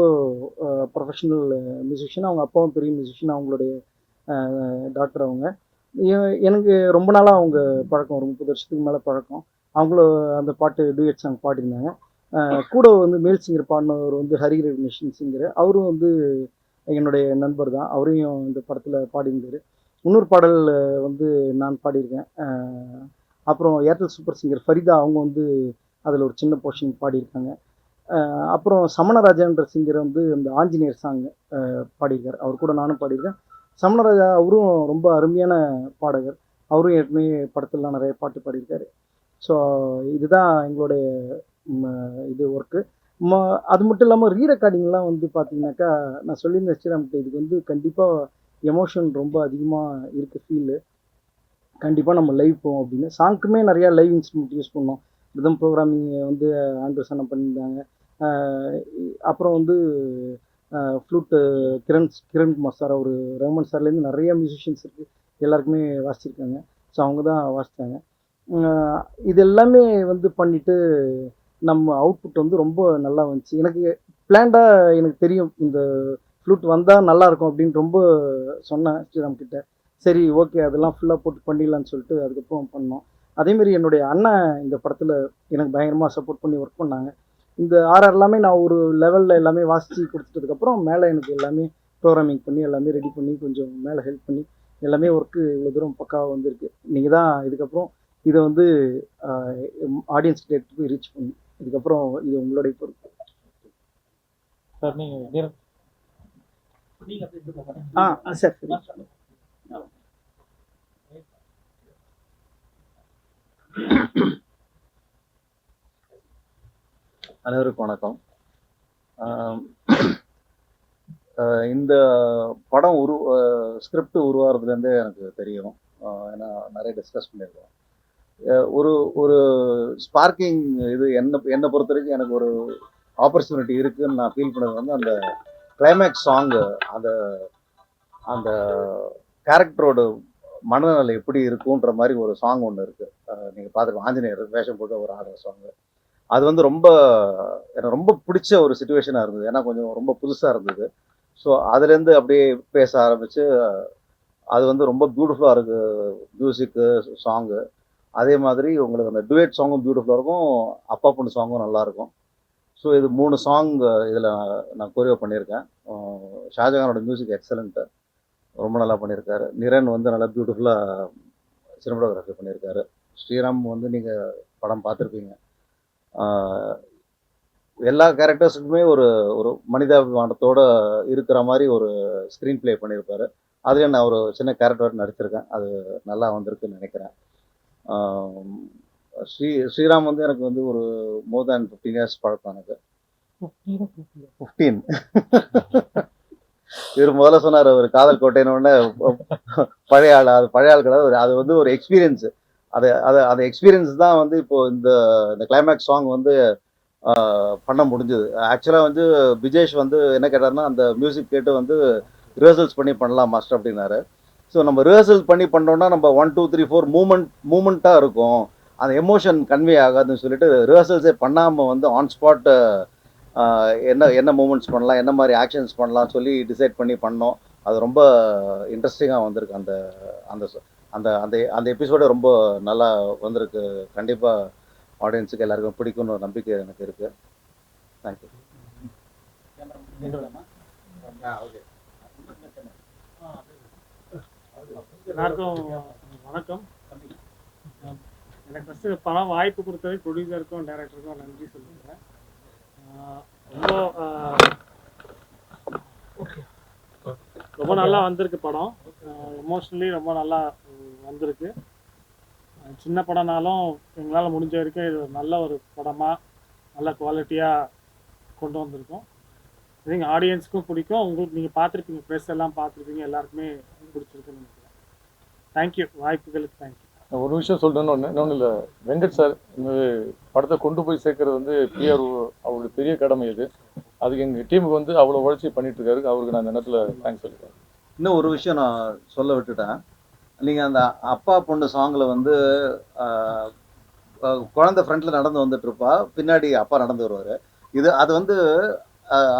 ப்ரொஃபஷ்னல் மியூசிஷியன். அவங்க அப்பாவும் பெரிய மியூசிஷியன். அவங்களுடைய டாக்டர் அவங்க. எனக்கு ரொம்ப நாளாக அவங்க பழக்கம், ஒரு 30 வருஷத்துக்கு மேலே பழக்கம். அவங்களும் அந்த பாட்டு டூயட் சாங் பாடியிருந்தாங்க. கூட வந்து மேல் சிங்கர் பாடினவர் வந்து ஹரிஹரன் சிங்கர். அவரும் வந்து என்னுடைய நண்பர் தான். அவரையும் இந்த படத்தில் பாடியிருந்தார். இன்னொரு பாடல் வந்து நான் பாடியிருக்கேன். அப்புறம் ஏர்டெல் சூப்பர் சிங்கர் ஃபரிதா அவங்க வந்து அதில் ஒரு சின்ன போர்ஷன் பாடியிருக்காங்க. அப்புறம் சமணராஜான்ற சிங்கர் வந்து அந்த ஆஞ்சநேயர் சாங் பாடியிருக்கார். அவர் கூட நானும் பாடியிருக்கேன். சமணராஜா அவரும் ரொம்ப அருமையான பாடகர். அவரும் ஏற்கனவே படத்துலலாம் நிறைய பாட்டு பாடியிருக்காரு. ஸோ இதுதான் எங்களுடைய இது ஒர்க்கு. அது மட்டும் இல்லாமல் ரெக்கார்டிங்லாம் வந்து பார்த்தீங்கன்னாக்கா, நான் சொல்லியிருந்தேன் ஸ்ரீராம்கிட்ட, இதுக்கு வந்து கண்டிப்பாக எமோஷன் ரொம்ப அதிகமாக இருக்குது ஃபீலு. கண்டிப்பாக நம்ம லைவ் போவோம் அப்படின்னு. சாங்க்குமே நிறையா லைவ் இன்ஸ்ட்ருமெண்ட் யூஸ் பண்ணோம். ரிதம் ப்ரோக்ராமிங் வந்து ஆண்ட்ரூஸ் அண்ணா பண்ணியிருந்தாங்க. அப்புறம் வந்து ஃப்ளூட்டு கிரண் குமார் சார், அவர் ரஹ்மான் சார்லேருந்து நிறையா மியூசிஷியன்ஸ் இருக்குது, எல்லாருக்குமே வாசிச்சிருக்காங்க. ஸோ அவங்க தான் வாசித்தாங்க. இது எல்லாமே வந்து பண்ணிவிட்டு நம்ம அவுட்புட் வந்து ரொம்ப நல்லா வந்துச்சு. எனக்கு பிளான்டாக எனக்கு தெரியும் இந்த ஃப்ளூட் வந்தால் நல்லாயிருக்கும் அப்படின்னு ரொம்ப சொன்னேன் ஸ்ரீராம் கிட்ட. சரி ஓகே அதெல்லாம் ஃபுல்லாக போட்டு பண்ணிடலான்னு சொல்லிட்டு அதுக்கப்புறம் பண்ணோம். அதேமாரி என்னுடைய அண்ணன் இந்த படத்தில் எனக்கு பயங்கரமாக சப்போர்ட் பண்ணி ஒர்க் பண்ணாங்க. இந்த ஆர்ஆர் எல்லாமே நான் ஒரு லெவலில் எல்லாமே வாசித்து கொடுத்துட்டதுக்கப்புறம் மேலே எனக்கு எல்லாமே ப்ரோக்ராமிங் பண்ணி எல்லாமே ரெடி பண்ணி கொஞ்சம் மேலே ஹெல்ப் பண்ணி எல்லாமே ஒர்க்கு இவ்வளோ தூரம் பக்காவாக வந்திருக்கு. நீங்கள் தான் இதுக்கப்புறம் இதை வந்து ஆடியன்ஸ்கிட்ட எடுத்து போய் ரீச் பண்ணி, இதுக்கப்புறம் இது உங்களுடைய பொறுப்பு சார். நீங்கள் சார். அனைவருக்கும் வணக்கம். இந்த படம் ஸ்கிரிப்ட் உருவாகிறதுலேருந்தே எனக்கு தெரியும். ஏன்னா நிறைய டிஸ்கஸ் பண்ணியிருக்கோம். ஒரு ஒரு ஸ்பார்க்கிங் இது என்னை பொறுத்த வரைக்கும் எனக்கு ஒரு ஆப்பர்ச்சுனிட்டி இருக்குதுன்னு நான் ஃபீல் பண்ணது வந்து அந்த கிளைமேக்ஸ் சாங்கு, அந்த கேரக்டரோட மனநிலை எப்படி இருக்குன்ற மாதிரி ஒரு சாங் ஒன்று இருக்குது. நீங்கள் பார்த்துருக்கோம், ஆஞ்சநேயர் வேஷம் போட்டு ஒரு ஆடுற சாங்கு. அது வந்து எனக்கு ரொம்ப பிடிச்ச ஒரு சுச்சுவேஷனாக இருந்தது. ஏன்னா கொஞ்சம் ரொம்ப புதுசாக இருந்தது. ஸோ அதுலேருந்து அப்படியே பேச ஆரம்பித்து அது வந்து ரொம்ப பியூட்டிஃபுல்லாக இருக்குது மியூசிக்கு, சாங்கு. அதே மாதிரி உங்களுக்கு அந்த டுவேட் சாங்கும் பியூட்டிஃபுல்லாக இருக்கும், அப்பா பொண்ணு சாங்கும் நல்லாயிருக்கும். ஸோ இது 3 சாங் இதில் நான் கோரியோ பண்ணியிருக்கேன். ஷாஜகானோட மியூசிக் எக்ஸலண்ட்டு, ரொம்ப நல்லா பண்ணியிருக்காரு. நிரன் வந்து நல்லா பியூட்டிஃபுல்லாக சினிமாட்டோகிராஃபி பண்ணியிருக்காரு. ஸ்ரீராம் வந்து நீங்கள் படம் பார்த்துருப்பீங்க. எல்லா கேரக்டர்ஸுக்குமே ஒரு ஒரு மனிதாபிமானத்தோடு இருக்கிற மாதிரி ஒரு ஸ்க்ரீன் ப்ளே பண்ணியிருப்பார். அதுலேயே நான் ஒரு சின்ன கேரக்டர் நடிச்சிருக்கேன். அது நல்லா வந்திருக்குன்னு நினைக்கிறேன். ஸ்ரீராம் வந்து எனக்கு வந்து ஒரு மோர் தேன் 15 இயர்ஸ் பழக்கம். எனக்கு 15. இவர் முதல்ல சொன்னார், ஒரு காதல் கோட்டைன்னு பழைய ஆள். அது பழைய ஆள் கிடையாது, அது வந்து ஒரு எக்ஸ்பீரியன்ஸு. அந்த எக்ஸ்பீரியன்ஸ் தான் வந்து இப்போது இந்த கிளைமேக்ஸ் சாங் வந்து பண்ண முடிஞ்சது. ஆக்சுவலாக வந்து விஜேஷ் வந்து என்ன கேட்டார்னா, அந்த மியூசிக் கேட்டு வந்து ரிஹர்சல்ஸ் பண்ணி பண்ணலாம் மாஸ்டர் அப்படின்னாரு. ஸோ நம்ம ரிஹர்சல் பண்ணி பண்ணோன்னா நம்ம 1 2 3 4 மூமெண்ட்டாக இருக்கும், அந்த எமோஷன் கன்வே ஆகாதுன்னு சொல்லிட்டு ரிஹர்சல்ஸே பண்ணாமல் வந்து ஆன் ஸ்பாட் என்ன மூமெண்ட்ஸ் பண்ணலாம், என்ன மாதிரி ஆக்ஷன்ஸ் பண்ணலாம் சொல்லி டிசைட் பண்ணி பண்ணோம். அது ரொம்ப இன்ட்ரெஸ்டிங்காக வந்திருக்கு. அந்த அந்த அந்த அந்த அந்த எபிசோடு ரொம்ப நல்லா வந்திருக்கு. கண்டிப்பாக ஆடியன்ஸுக்கு எல்லாருக்கும் பிடிக்கும்னு ஒரு நம்பிக்கை எனக்கு இருக்குது. தேங்க்யூ. எல்லாருக்கும் வணக்கம். எனக்கு ஃபஸ்ட்டு படம் வாய்ப்பு கொடுத்தது ப்ரொடியூசருக்கும் டைரக்டருக்கும் நன்றி சொல்லுங்கள். ரொம்ப நல்லா வந்திருக்கு படம். எமோஷ்னலி ரொம்ப நல்லா வந்திருக்கு. சின்ன படம்னாலும் எங்களால் முடிஞ்ச வரைக்கும் இது ஒரு நல்ல ஒரு படமாக நல்ல குவாலிட்டியாக கொண்டு வந்திருக்கோம். இதுங்க ஆடியன்ஸுக்கும் பிடிக்கும். உங்களுக்கு நீங்கள் பார்த்துருப்பீங்க, ப்ரெஸ் எல்லாம் பார்த்துருப்பீங்க, எல்லாருக்குமே பிடிச்சிருக்குன்னு நினைக்கிறேன். தேங்க்யூ, வாய்ப்புகளுக்கு தேங்க்யூ. ஒரு விஷயம் சொல்லணும்னு இன்னொன்று இல்லை, வெங்கட் சார் இந்த படத்தை கொண்டு போய் சேர்க்கறது வந்து பிஆர் அவருடைய பெரிய கடமை இது. அதுக்கு எங்கள் டீமுக்கு வந்து அவ்வளோ உழைச்சி பண்ணிட்டு இருக்காரு. அவருக்கு நான் இந்த நேரத்தில் தேங்க்ஸ் சொல்லிக்கிறேன். இன்னும் ஒரு விஷயம் நான் சொல்ல விட்டுட்டேன். நீங்கள் அந்த அப்பா பொண்ணு சாங்கில் வந்து குழந்தை ஃப்ரண்ட்டில் நடந்து வந்துட்டு இருப்பா, பின்னாடி அப்பா நடந்து வருவார். அது வந்து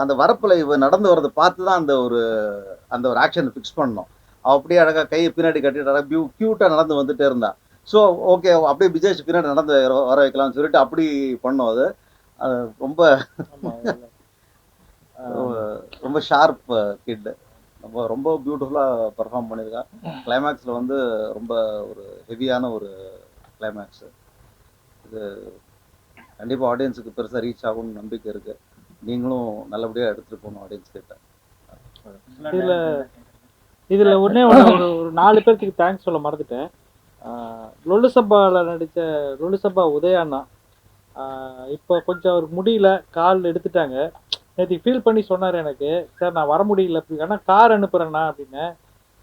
அந்த வரப்பில் இவ நடந்து வரதை பார்த்து தான் அந்த ஒரு ஆக்ஷனை ஃபிக்ஸ் பண்ணணும். அவள் அப்படியே அழகாக கையை பின்னாடி கட்டிட்டு க்யூட்டாக நடந்து வந்துட்டே இருந்தா. ஸோ ஓகே, அப்படியே விஜய் பின்னாடி நடந்து வர வைக்கலாம்னு சொல்லிட்டு அப்படி பண்ணோம். அது ரொம்ப ரொம்ப ஷார்ப் கிட், ரொம்ப பியூட்டிஃபுல்லாக பர்ஃபார்ம் பண்ணியிருக்கான். கிளைமேக்ஸில் வந்து ரொம்ப ஒரு ஹெவியான ஒரு கிளைமேக்ஸு. இது கண்டிப்பாக ஆடியன்ஸுக்கு பெருசாக ரீச் ஆகும்னு நம்பிக்கை இருக்குது. நீங்களும் நல்லபடியாக எடுத்துகிட்டு போகணும் ஆடியன்ஸ் கிட்ட. இதில் ஒன்றே ஒரு 4 பேர்த்துக்கு தேங்க்ஸ் சொல்ல மறந்துட்டேன். லொல்லுசப்பாவில் நடித்த லொல்லுசப்பா உதயாண்ணா இப்போ கொஞ்சம் அவருக்கு முடியல, கால் எடுத்துட்டாங்க. நேற்று ஃபீல் பண்ணி சொன்னார் எனக்கு, சார் நான் வர முடியல அப்படி, ஆனால் கார் அனுப்புகிறேண்ணா அப்படின்னு.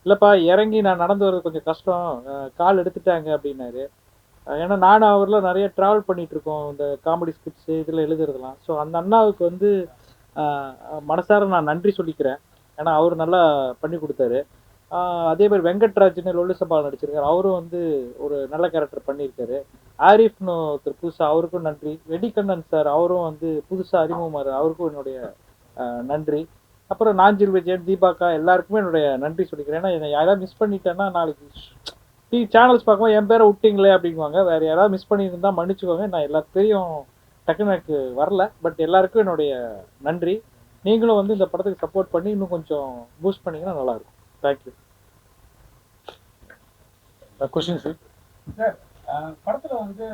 இல்லைப்பா இறங்கி நான் நடந்து வர்றது கொஞ்சம் கஷ்டம், கால் எடுத்துட்டாங்க அப்படின்னாரு. ஏன்னா நானும் அவரில் நிறைய ட்ராவல் பண்ணிகிட்ருக்கோம், இந்த காமெடி ஸ்கிரிப்ட்ஸு இதில் எழுதுறதுலாம். ஸோ அந்த அண்ணாவுக்கு வந்து மனசார நான் நன்றி சொல்லிக்கிறேன். ஏன்னா அவர் நல்லா பண்ணி கொடுத்தாரு. அதே மாதிரி வெங்கட்ராஜ்னு லொல்லுசப்பாவில் நடிச்சிருக்காரு, அவரும் வந்து ஒரு நல்ல கேரக்டர் பண்ணியிருக்காரு. ஆரிஃப்னு ஒருத்தர் புதுசாக, அவருக்கும் நன்றி. வெடிக்கண்ணன் சார் அவரும் வந்து புதுசாக அறிமுகமாரு, அவருக்கும் என்னுடைய நன்றி. அப்புறம் நாஞ்சில் விஜயன், தீபாக்கா எல்லாருக்குமே என்னுடைய நன்றி சொல்லிக்கிறேன். ஏன்னா என்னை யாராவது மிஸ் பண்ணிட்டேன்னா நாளைக்கு சேனல்ஸ் பார்க்கும்போது என் பேரை விட்டிங்களே அப்படிங்குவாங்க. வேறு யாராவது மிஸ் பண்ணியிருந்தா மன்னிச்சுக்கோங்க. நான் எல்லாத்தையும் டக்குன்னு எனக்கு வரல, பட் எல்லாருக்கும் என்னுடைய நன்றி. நீங்களும் வந்து இந்த படத்துக்கு சப்போர்ட் பண்ணி இன்னும் கொஞ்சம் பூஸ்ட் பண்ணிங்கன்னா நல்லாயிருக்கும். தேங்க்யூ. Question sir. சார், படத்தில் வந்து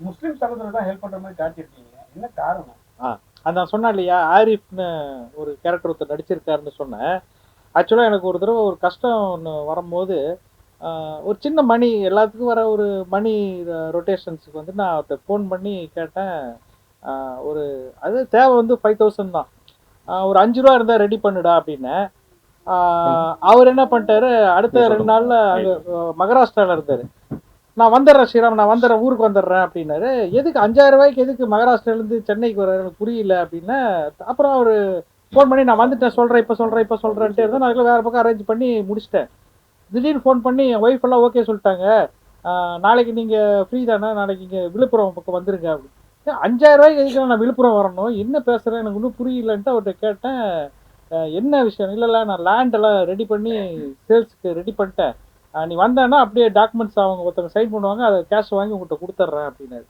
முஸ்லீம் சகோதரர் தான் ஹெல்ப் பண்ணுற மாதிரி காட்டியிருக்கீங்க, என்ன காரணம்? அதான் சொன்னா இல்லையா, ஆரிஃப்னு ஒரு கேரக்டர் ஒருத்தர் நடிச்சிருக்காருன்னு சொன்னேன். ஆக்சுவலாக எனக்கு ஒரு தடவை ஒரு கஷ்டம் ஒன்று வரும்போது ஒரு சின்ன மணி, எல்லாத்துக்கும் வர ஒரு மணி ரொட்டேஷன்ஸுக்கு வந்து நான் அவர்கிட்ட ஃபோன் பண்ணி கேட்டேன். ஒரு அது தேவை வந்து 5000 தான், ஒரு 5 ரூபா இருந்தால் ரெடி பண்ணுடா அப்படின்னு. அவர் என்ன பண்ணிட்டாரு, அடுத்த 2 நாளில் அங்கே மகாராஷ்டிராவில் இருந்தார். நான் வந்துடுறேன் ஸ்ரீராம், நான் வந்துடுறேன், ஊருக்கு வந்துடுறேன் அப்படின்னாரு. எதுக்கு 5000 ரூபாய்க்கு எதுக்கு மகாராஷ்டிராலேருந்து சென்னைக்கு வர, எனக்கு புரியல அப்படின்னு. அப்புறம் அவர் ஃபோன் பண்ணி நான் வந்துட்டேன், சொல்கிறேன் இப்போ சொல்கிறேன்ட்டே இருந்தேன். நான் அதில் வேறு பக்கம் அரேஞ்ச் பண்ணி முடிச்சிட்டேன். திடீர்னு ஃபோன் பண்ணி என் ஒய்ஃப் எல்லாம் ஓகே சொல்லிட்டாங்க, நாளைக்கு நீங்கள் ஃப்ரீ தானே, நாளைக்கு இங்கே விழுப்புரம் பக்கம் வந்துருங்க அப்படின்னு. 5000 ரூபாய்க்கு எதுக்கு நான் விழுப்புரம் வரணும், என்ன பேசுகிறேன் எனக்கு இன்னும் புரியலன்ட்டு அவர்கிட்ட கேட்டேன். என்ன விஷயம்? இல்லை நான் லேண்டெல்லாம் ரெடி பண்ணி சேல்ஸுக்கு ரெடி பண்ணிட்டேன், நீ வந்தேன்னா அப்படியே டாக்குமெண்ட்ஸ் அவங்க ஒருத்தவங்க சைன் பண்ணுவாங்க, அதை கேஷ் வாங்கி உங்கள்கிட்ட கொடுத்துட்றேன் அப்படின்னாரு.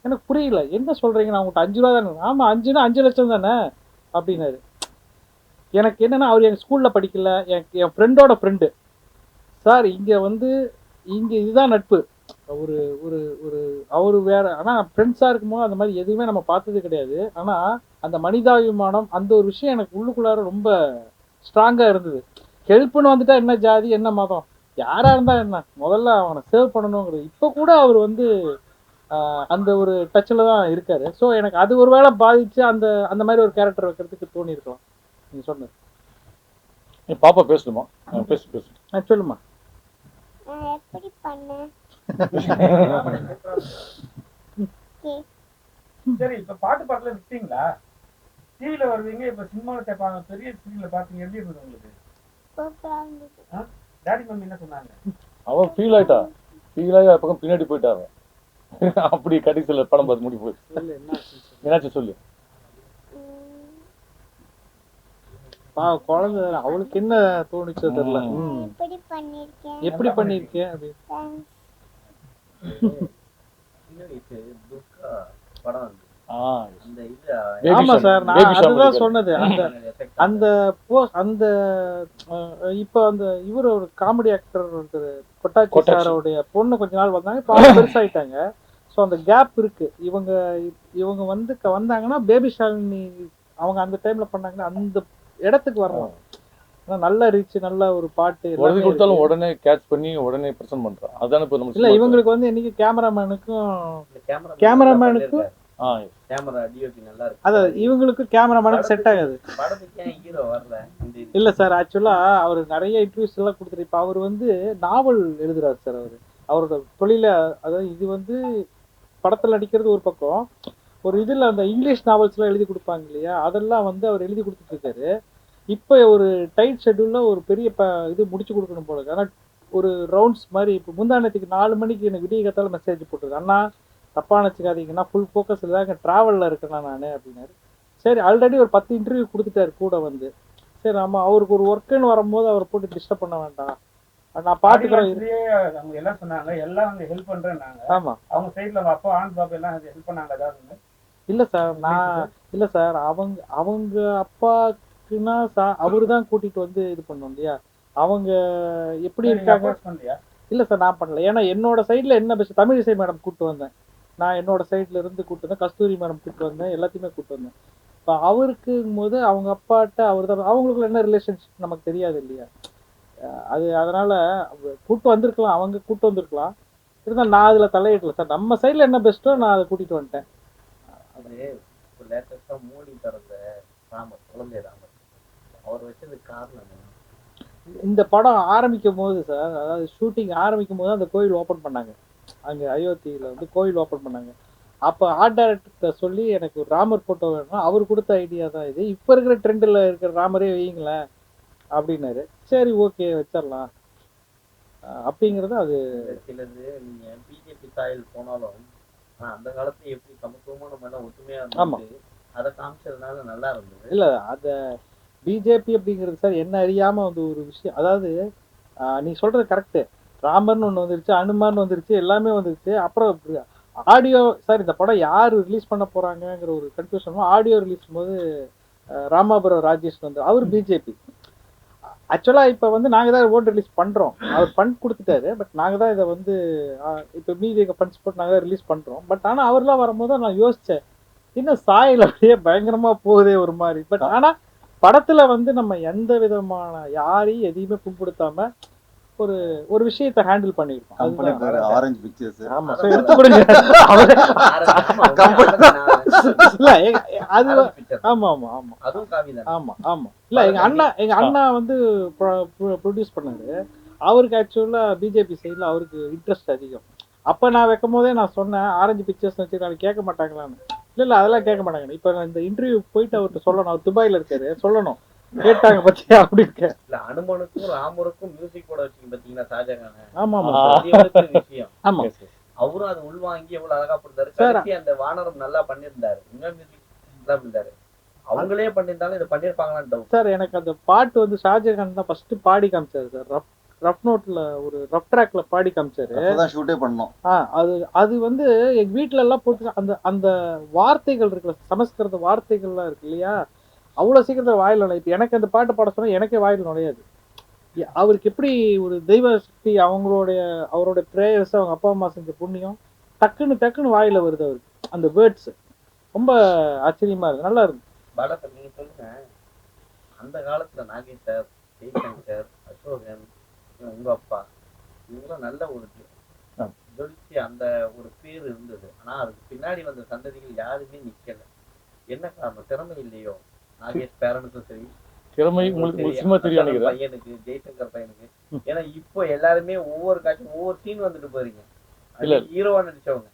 எனக்கு புரியல, என்ன சொல்கிறீங்க, நான் உங்கள்கிட்ட 5 ரூபா தானே. ஆமாம் 5னா 5 லட்சம் தானே அப்படின்னாரு. எனக்கு என்னென்னா, அவர் என் ஸ்கூலில் படிக்கல, என் ஃப்ரெண்டோட ஃப்ரெண்டு சார். இங்கே இதுதான் நட்பு. ஒரு ஒரு ஒரு அவர் வேறு, ஆனால் ஃப்ரெண்ட்ஸாக இருக்கும்போது அந்த மாதிரி எதுவுமே நம்ம பார்த்தது கிடையாது. ஆனால் அந்த மனிதாபிமானம், அந்த ஒரு விஷயம் எனக்கு உள்ளுக்குள்ளார ரொம்ப ஸ்ட்ராங்காக இருந்தது. ஹெல்ப்னு வந்துட்டா என்ன ஜாதி என்ன மதம் யாராக இருந்தால் என்ன, முதல்ல அவனை சேவ் பண்ணணுங்கிறது. இப்போ கூட அவர் வந்து அந்த ஒரு டச்சில் தான் இருக்கார். ஸோ எனக்கு அது ஒரு வேளை பாதித்து அந்த மாதிரி ஒரு கேரக்டர் வைக்கிறதுக்கு தோணியிருக்கலாம். நீங்கள் சொன்னது. நீ பாப்பா பேசணுமா? பேசு. சொல்லுமா. நான் எப்படி பண்ணேன்? சரி, இப்ப பாட்டுல விட்டீங்களா? டிவில வருவீங்க, இப்ப சினிமாவில் கேட்பாங்க, பெரிய ஸ்கிரீன்ல பாத்தீங்க, எப்படி இருந்தது உங்களுக்கு? சூப்பரா இருந்தது. டாடி மம்மி என்ன சொன்னாங்க? அவன் ஃபீல் ஆகி பக்கம் பின்னாடி போயிட்டாங்க. அப்படி கடைசியில் படம் பார்த்து முடி போயிடுச்சு. என்னாச்சு சொல்லு. குழந்தை அவளுக்கு என்ன தோணுச்சோ தெரியல. எப்படி பண்ணிருக்கேன் அப்படின்னு. ஆமா சார், நான் அதுதான் சொன்னது. அந்த இப்ப அந்த இவர் ஒரு காமெடி ஆக்டர் ஒருத்தர் கொட்டாச்சி சாரோடைய பொண்ணு கொஞ்ச நாள் வந்தாங்க, இப்போ பெருசாயிட்டாங்க. ஸோ அந்த கேப் இருக்கு. இவங்க வந்தாங்கன்னா பேபி ஷாலினி அவங்க அந்த டைம்ல பண்ணாங்கன்னா அந்த இடத்துக்கு வரணும். ஆனா நல்ல ரீச், நல்ல ஒரு பாட்டு உடனே எல்லாமே கொடுத்தாலும் இருக்கு. உடனே கேட்ச் பண்ணி உடனே ப்ரெசென்ட் பண்றான். அதானே இப்போ நம்ம இல்ல சினிமா இவங்களுக்கு வந்து இன்னைக்கு கேமராமேனுக்கும் கேமரா கேமராமேனுக்கும் ஆ கேமரா டிஓபி நல்லா இருக்கு. அதாவது இவங்களுக்கு கேமராமேனுக்கு செட் ஆகாது. படத்துக்கு ஏன் ஹீரோ வரல இந்த இது? இல்ல சார், ஆக்சுவலா அவர் நிறைய இன்டர்வியூஸ் எல்லாம் கொடுத்துரு. இப்ப அவர் வந்து நாவல் எழுதுறாரு சார். அவரோட தொழில, அதாவது இது வந்து படத்துல நடிக்கிறது ஒரு பக்கம், ஒரு இதுல அந்த இங்கிலீஷ் நாவல்ஸ் எல்லாம் எழுதி கொடுப்பாங்க இல்லையா, அதெல்லாம் வந்து அவர் எழுதி கொடுத்துட்டு இருக்காரு. இப்ப ஒரு டைட் ஷெட்யூல்ல ஒரு பெரிய இது முடிச்சு கொடுக்கணும் போல இருக்கு. ஆனா ஒரு ரவுண்ட்ஸ் மாதிரி இப்போ முந்தானத்துக்கு 4 மணிக்கு எனக்கு விடிய காத்தால மெசேஜ் போட்டுருக்கு, அண்ணா தப்பா நினச்சிக்காதீங்கன்னா ஃபுல் ஃபோக்கஸ் இல்லாத ட்ராவலில் இருக்கேண்ணா நான் அப்படின்னாரு. சரி, ஆல்ரெடி ஒரு 10 இன்டர்வியூ கொடுத்துட்டாரு கூட வந்து. சரி, நம்ம அவருக்கு ஒரு ஒர்க்குன்னு வரும்போது அவரை போட்டு டிஸ்டர்ப் பண்ண வேண்டாம், நான் பார்த்துக்கிறேன். ஆடியன்ஸ்லயே அவங்க எல்லாம் சொன்னாங்க, எல்லாம் வந்து ஹெல்ப் பண்றேன்னாங்க. ஆமா, அவங்க சைடுல அவங்க அப்பா ஆனந்த் பாபு எல்லாம் ஹெல்ப் பண்ணாங்க ஏதாவது? இல்லை சார், இல்லை சார், அவங்க அப்பாக்குன்னா அவரு தான் கூட்டிட்டு வந்து இது பண்ணோம் இல்லையா, அவங்க எப்படி இருக்காங்க. பண்ணலையா? இல்லை சார், நான் பண்ணல. ஏன்னா என்னோட சைடில் என்ன பெஸ்ட், தமிழிசை மேடம் கூப்பிட்டு வந்தேன், நான் என்னோட சைட்ல இருந்து கூப்பிட்டு வந்தேன், கஸ்தூரி மேடம் கூப்பிட்டு வந்தேன், எல்லாத்தையுமே கூப்பிட்டு வந்தேன். இப்போ அவருக்கும் போது அவங்க அப்பாட்ட அவர் தான், அவங்களுக்குள்ள என்ன ரிலேஷன்ஷிப் நமக்கு தெரியாது இல்லையா. அதனால கூப்பிட்டு வந்திருக்கலாம், அவங்க கூப்பிட்டு வந்திருக்கலாம், இருந்தாலும் நான் அதில் தலையிடல சார். நம்ம சைடில் என்ன பெஸ்ட்டோ நான் அதை கூட்டிட்டு வந்துட்டேன். அது இப்போ லேட்டஸ்டா மோடி திறந்த ராமர், குழந்தை ராமர், அவர் வச்சது காரணம் என்ன? இந்த படம் ஆரம்பிக்கும் போது சார், அதாவது ஷூட்டிங் ஆரம்பிக்கும் போது அந்த கோயில் ஓப்பன் பண்ணாங்க, அங்கே அயோத்தியில் வந்து கோயில் ஓப்பன் பண்ணாங்க. அப்போ ஆர்ட் டைரக்டர்கிட்ட சொல்லி எனக்கு ஒரு ராமர் ஃபோட்டோ வேணும், அவர் கொடுத்த ஐடியா தான் இது, இப்போ இருக்கிற ட்ரெண்டில் இருக்கிற ராமரே வைங்களேன் அப்படின்னாரு. சரி, ஓகே வச்சிடலாம் அப்படிங்கிறது. அது சிலது நீங்க பிஜேபி சாயல் போனாலும் அந்த காலத்துல எப்படி சமத்துவமா நம்ம எல்லாம் ஒற்றுமையா ஆமா. இருந்துச்சு, அதை காமிச்சதுனால நல்லா இருந்தது. இல்லை, அதை பிஜேபி அப்படிங்கிறது சார் என்ன அறியாமல் வந்து ஒரு விஷயம், அதாவது நீ சொல்கிறது கரெக்டு, ராமர்னு ஒன்று வந்துருச்சு, அனுமான் வந்துருச்சு, எல்லாமே வந்துருச்சு. அப்புறம் ஆடியோ சார், இந்த படம் யார் ரிலீஸ் பண்ண போகிறாங்கங்கிற ஒரு கன்ஃபியூஷன். ஆடியோ ரிலீஸ் போது ராமாபுரம் ராஜேஷ் வந்து அவர் பிஜேபி. ஆக்சுவலாக இப்போ வந்து நாங்கள் தான் ஓட் ரிலீஸ் பண்ணுறோம், அவர் ஃபண்ட் கொடுத்துட்டாரு, பட் நாங்கள் தான் இதை வந்து இப்போ மீதி ஃபண்ட்ஸ் போட்டு நாங்கள் தான் ரிலீஸ் பண்ணுறோம். பட் ஆனால் அவர்லாம் வரும்போது நான் யோசித்தேன், இன்னும் சாயல் அப்படியே பயங்கரமாக போகுதே ஒரு மாதிரி. பட் ஆனால் படத்தில் வந்து நம்ம எந்த விதமான யாரையும் எதையுமே புண்படுத்தாம ஒரு ஒரு விஷயத்தை ஹேண்டில் பண்ணியிருக்கோம். கம்பெனி பேர் ஆரஞ்சு பிக்சர்ஸ். ஆமாம் சார், எடுத்து கொடுங்க. இல்லை, அது ஆமாம் ஆமாம் ஆமாம் அதுவும் காவிதான். ஆமாம் ஆமாம். இல்லை, எங்கள் அண்ணா வந்து ப்ரொடியூஸ் பண்ணாரு. அவருக்கு ஆக்சுவலாக பிஜேபி சைடில் அவருக்கு இன்ட்ரெஸ்ட் அதிகம். அப்போ நான் வைக்கும் போதே நான் சொன்னேன், ஆரஞ்சு பிக்சர்ஸ் வச்சுருக்காங்க, கேட்க மாட்டாங்களான்னு. இல்லை அதெல்லாம் கேட்க மாட்டாங்க. இப்போ நான் இந்த இன்டர்வியூ போயிட்டு அவர்கிட்ட சொல்லணும், அவர் துபாயில் இருக்காரு, சொல்லணும், கேட்டாங்க பத்தியா அப்படின்னு. இல்ல, அனுமனுக்கும் ராமருக்கும் மியூசிக் போட வச்சுங்க பாத்தீங்கன்னா ஷாஜகான். ஆமாம் ஆமாம் விஷயம் ஆமாம். அவரும் அது உள்வாங்கி எவ்வளவு அழகா பண்ணிருந்தாரு. கடைசி அந்த வானரம் நல்லா பண்ணிருந்தாரு, இன்னும் மியூசிக் நல்லா பண்ணிருந்தாரு. அவங்களே பண்ணிருந்தாலும் இதை பண்ணிருப்பாங்களான்னு டவுட் சார். எனக்கு அந்த பாட்டு வந்து ஷாஜகான் தான் ஃபர்ஸ்ட் பாடி காமிச்சாரு சார். ரஃப் நோட்ல ஒரு ரஃப் ட்ராக்ல பாடி காமிச்சாரு. அப்பதான் ஷூட்டே பண்ணோம். அது வந்து எங்க வீட்டுல எல்லாம் போட்டு அந்த அந்த வார்த்தைகள் இருக்குல்ல, சமஸ்கிருத வார்த்தைகள்லாம் இருக்கு இல்லையா, அவ்வளவு சீக்கிரத்துல வாயில் நுழையும். இப்போ எனக்கு அந்த பாட்டை பாட சொன்னா எனக்கே வாயில் நுழையாது. அவருக்கு எப்படி ஒரு தெய்வ சக்தி, அவரோட ப்ரேயர்ஸ், அவங்க அப்பா அம்மா செஞ்ச புண்ணியம் டக்குன்னு வாயில வருது அவருக்கு. அந்த வேர்ட்ஸ் ரொம்ப ஆச்சரியமா இருக்கு, நல்லா இருக்கு. படத்தை நீங்க சொல்லுங்க. அந்த காலத்துல நாகேஷ், ஜெய்சங்கர், அசோகன், உங்க அப்பா, இவங்களாம் நல்ல ஒரு ஜொலிச்சு அந்த ஒரு பேர் இருந்தது. ஆனா அதுக்கு பின்னாடி வந்த சந்ததிகள் யாருமே நிக்கல. என்ன காரணம்? திறமை இல்லையோ? நாகேஷ் பேரனுக்கும் சரி, திறமை உங்களுக்கு சினிமா தெரியும் பையனுக்கு, ஜெய்சங்கர் பையனுக்கு. ஏன்னா இப்போ எல்லாருமே ஒவ்வொரு காட்சி ஒவ்வொரு சீன் வந்துட்டு போறீங்க. இல்ல, ஹீரோவா நடிச்சவங்க.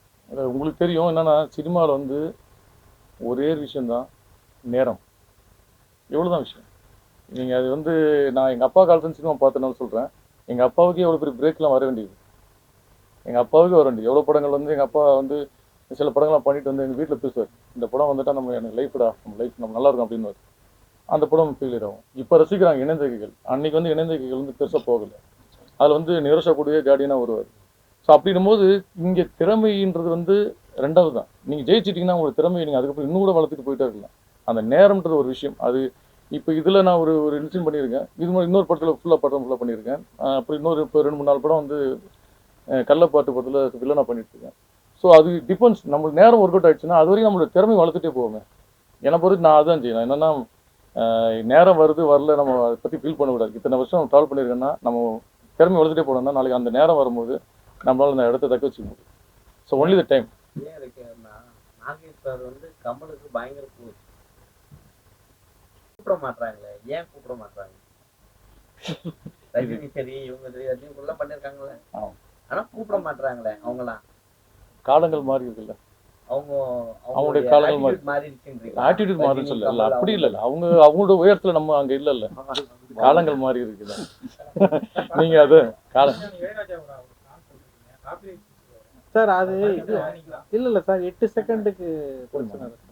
உங்களுக்கு தெரியும் என்னன்னா, சினிமாவில் வந்து ஒரே விஷயம்தான், நேரம். எவ்வளோதான் விஷயம். நீங்கள் அது வந்து நான் எங்கள் அப்பா காலத்துல சினிமா பார்த்தேன்னு சொல்கிறேன். எங்கள் அப்பாவுக்கு எவ்வளோ பெரிய பிரேக்லாம் வர வேண்டியது, எங்கள் அப்பாவுக்கு வர வேண்டியது. எவ்வளோ படங்கள் வந்து எங்கள் அப்பா வந்து சில படங்கள்லாம் பண்ணிட்டு வந்து எங்கள் வீட்டில் பேசுவார், இந்த படம் வந்துட்டா எனக்கு லைஃப்டா, நம்ம நல்லா இருக்கும் அப்படின்னு. அந்த படம் ஃபெயிலியர் ஆகும். இப்போ ரசிக்கிறாங்க இணைந்தகைகள். அன்னைக்கு வந்து இணைந்தகைகள் வந்து பெருசாக போகலை. அதில் வந்து நிரோஷா கூடவே கார்டியனாக வருவார். ஸோ அப்படின்னும் போது இங்கே திறமைன்றது வந்து ரெண்டாவது தான். நீங்கள் ஜெயிச்சிட்டிங்கன்னா உங்களுக்கு திறமையை நீங்கள் அதுக்கப்புறம் இன்னும் கூட வளர்த்துட்டு போயிட்டே இருக்கலாம். அந்த நேரம்ன்றது ஒரு விஷயம். அது இப்போ இதில் நான் ஒரு இன்சிடென்ட் பண்ணியிருக்கேன். இது மாதிரி இன்னொரு படத்தில் ஃபுல்லாக பண்ணியிருக்கேன். அப்புறம் இப்போ 2-3-4 படம் வந்து கள்ளப்பாட்டு படத்தில் வில்லனாக பண்ணிட்டு இருக்கேன். ஸோ அது டிபெண்ட்ஸ். நம்மளுக்கு நேரம் ஒர்க் அவுட் ஆயிடுச்சுன்னா அது வரைக்கும் நம்மளோட திறமை வளர்த்துட்டே போவோமே. என்னை பொறுத்து நான் அதான் செய்யணும். என்னன்னா நேரம் வருது வரல நம்ம அதை பற்றி ஃபீல் பண்ணக்கூடாது. இத்தனை வருஷம் ட்ராவல் பண்ணியிருக்கோன்னா நம்ம திறமை வளர்த்துட்டே போனோம்னா நாளைக்கு அந்த நேரம் வரும்போது நம்மளால அந்த இடத்த தக்க வச்சுக்க முடியும். So only the time. ஏன் இருக்குன்னா நாகேஷ் சார் வந்து கமலுக்கு பயங்கர க்ளோஸ். கூப்பிட மாட்டாங்களே, ஏன் கூப்பிட மாட்டாங்க? ரஜினி சரி இவங்க சரி ரஜினி ஃபுல்லா பண்ணிருக்காங்கல்ல, ஆனா கூப்பிட மாட்டாங்களே அவங்களாம். காலங்கள் மாறி இருக்குல்ல, அவங்க அவங்களுடைய காலங்கள் மாறி மாறி இருக்குன்றீங்க. ஆட்டிடியூட் மாறின்னு சொல்லல, அப்படி இல்லைல்ல. அவங்களோட உயரத்துல நம்ம அங்க இல்லைல்ல, காலங்கள் மாறி இருக்குல்ல. நீங்க அது காலம் சார் அது இல்லை சார் 8 செகண்டுக்கு பிரச்சனை இருக்கு.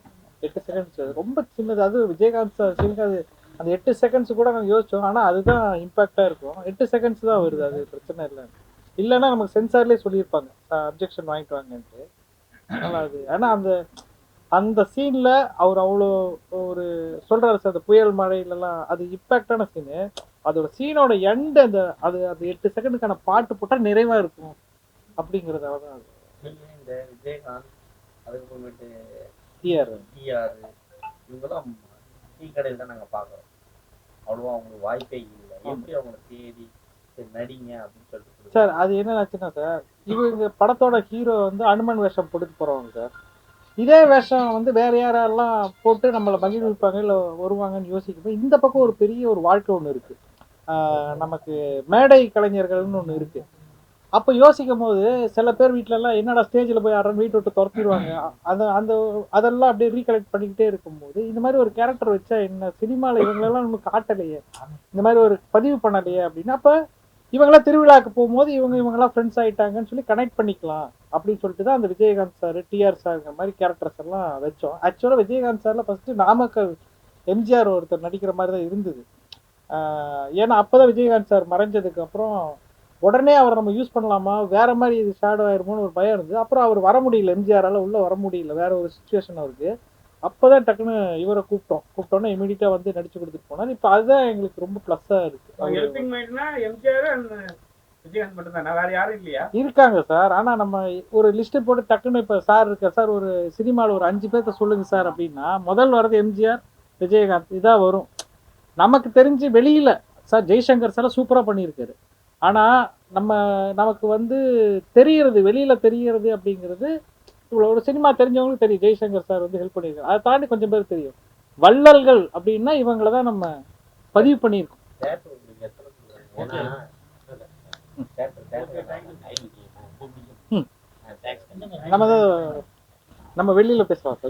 8 செகண்ட்ஸ் ரொம்ப சின்னது. அது விஜயகாந்த் சார் சீனுக்கு அது அந்த 8 செகண்ட்ஸ் கூட நாங்கள் யோசிச்சோம். ஆனால் அதுதான் இம்பாக்டாக இருக்கும். 8 செகண்ட்ஸ் தான் வருது, அது பிரச்சனை இல்லை. இல்லைன்னா நமக்கு சென்சார்லேயே சொல்லியிருப்பாங்க அப்ஜெக்ஷன் வாங்கிட்டு வாங்கன்ட்டு. அதனால் அது ஆனால் அந்த அந்த சீனில் அவர் அவ்வளோ ஒரு சொல்கிறாரு சார், அந்த புயல் மழையிலலாம் அது இம்பேக்டான சீனு. அதோட சீனோட எண்டு அந்த அது அந்த 8 செகண்டுக்கான பாட்டு போட்டால் நிறைவாக இருக்கும் அப்படிங்கிறதால தான் அது. இந்த விஜயகாந்த் அதுக்கப்புறமேட்டு டிஆர் இவங்கெல்லாம் டீ கடையில் தான் நாங்கள் பார்க்குறோம். அவ்வளோவா அவங்களுக்கு வாய்ப்பே இல்லை. எப்படி அவங்களை தேடி சரி நடிங்க அப்படின்னு சொல்லிட்டு சார் அது என்ன ஆச்சுன்னா சார், இவங்க படத்தோட ஹீரோ வந்து அனுமன் வேஷம் போட்டு போகிறவங்க சார். இதே வேஷம் வந்து வேற யாரெல்லாம் போட்டு நம்மளை மகிழ்விப்பாங்க இல்லை வருவாங்கன்னு யோசிக்கும்போது இந்த பக்கம் ஒரு பெரிய ஒரு வாழ்க்கை ஒன்று இருக்கு. நமக்கு மேடை கலைஞர்கள்னு ஒன்று இருக்கு. அப்போ யோசிக்கும் போது சில பேர் வீட்டிலலாம் என்னடா ஸ்டேஜில் போய் ஆடுறேன்னு வீட்டை விட்டு துரத்திடுவாங்க. அதெல்லாம் அப்படியே ரீகலெக்ட் பண்ணிக்கிட்டே இருக்கும்போது இந்த மாதிரி ஒரு கேரக்டர் வச்சா என்ன, சினிமாவில் இவங்களெல்லாம் நம்ம காட்டலையே, இந்த மாதிரி ஒரு பதிவு பண்ணலையே அப்படின்னா, அப்போ இவங்களாம் திருவிழாவுக்கு போகும்போது இவங்கெல்லாம் ஃப்ரெண்ட்ஸ் ஆகிட்டாங்கன்னு சொல்லி கனெக்ட் பண்ணிக்கலாம் அப்படின்னு சொல்லிட்டு தான் அந்த விஜயகாந்த் சார் டிஆர் சார்ங்கிற மாதிரி கேரக்டர்ஸ் எல்லாம் வச்சோம். ஆக்சுவலாக விஜயகாந்த் சாரில் ஃபஸ்ட்டு நாமக்கல் எம்ஜிஆர் ஒருத்தர் நடிக்கிற மாதிரி தான் இருந்தது. ஏன்னா அப்போ தான் விஜயகாந்த் சார் மறைஞ்சதுக்கு அப்புறம் உடனே அவரை நம்ம யூஸ் பண்ணலாமா, வேற மாதிரி இது ஷேடோ ஆயிருமோன்னு ஒரு பயம் இருந்தது. அப்புறம் அவர் வர முடியல, எம்ஜிஆரால் உள்ளே வர முடியல, வேற ஒரு சுச்சுவேஷன் அவருக்கு. அப்போ தான் டக்குன்னு இவரை கூப்பிட்டோன்னே இமீடியட்டாக வந்து நடிச்சு கொடுத்துட்டு போனார். இப்போ அதுதான் எங்களுக்கு ரொம்ப ப்ளஸ்ஸாக இருக்குது. இருக்காங்க சார். ஆனால் நம்ம ஒரு லிஸ்ட்டு போட்டு டக்குன்னு இப்போ சார் இருக்க சார் ஒரு சினிமாவில் ஒரு 5 பேர்த்த சொல்லுங்க சார் அப்படின்னா முதல் வர்றது எம்ஜிஆர் விஜயகாந்த் இதாக வரும். நமக்கு தெரிஞ்சு வெளியில் சார் ஜெய்சங்கர் சார் சூப்பராக பண்ணியிருக்காரு. ஆனால் நமக்கு வந்து தெரிகிறது, வெளியில் தெரிகிறது அப்படிங்கிறது இவ்வளோ ஒரு சினிமா தெரிஞ்சவங்களுக்கு தெரியும். ஜெய்சங்கர் சார் வந்து ஹெல்ப் பண்ணியிருக்காரு. அதை தாண்டி கொஞ்சம் பேர் தெரியும். வள்ளல்கள் அப்படின்னா இவங்களை தான் நம்ம பதிவு பண்ணியிருக்கோம். நம்ம வெளியில் பேசலாம்.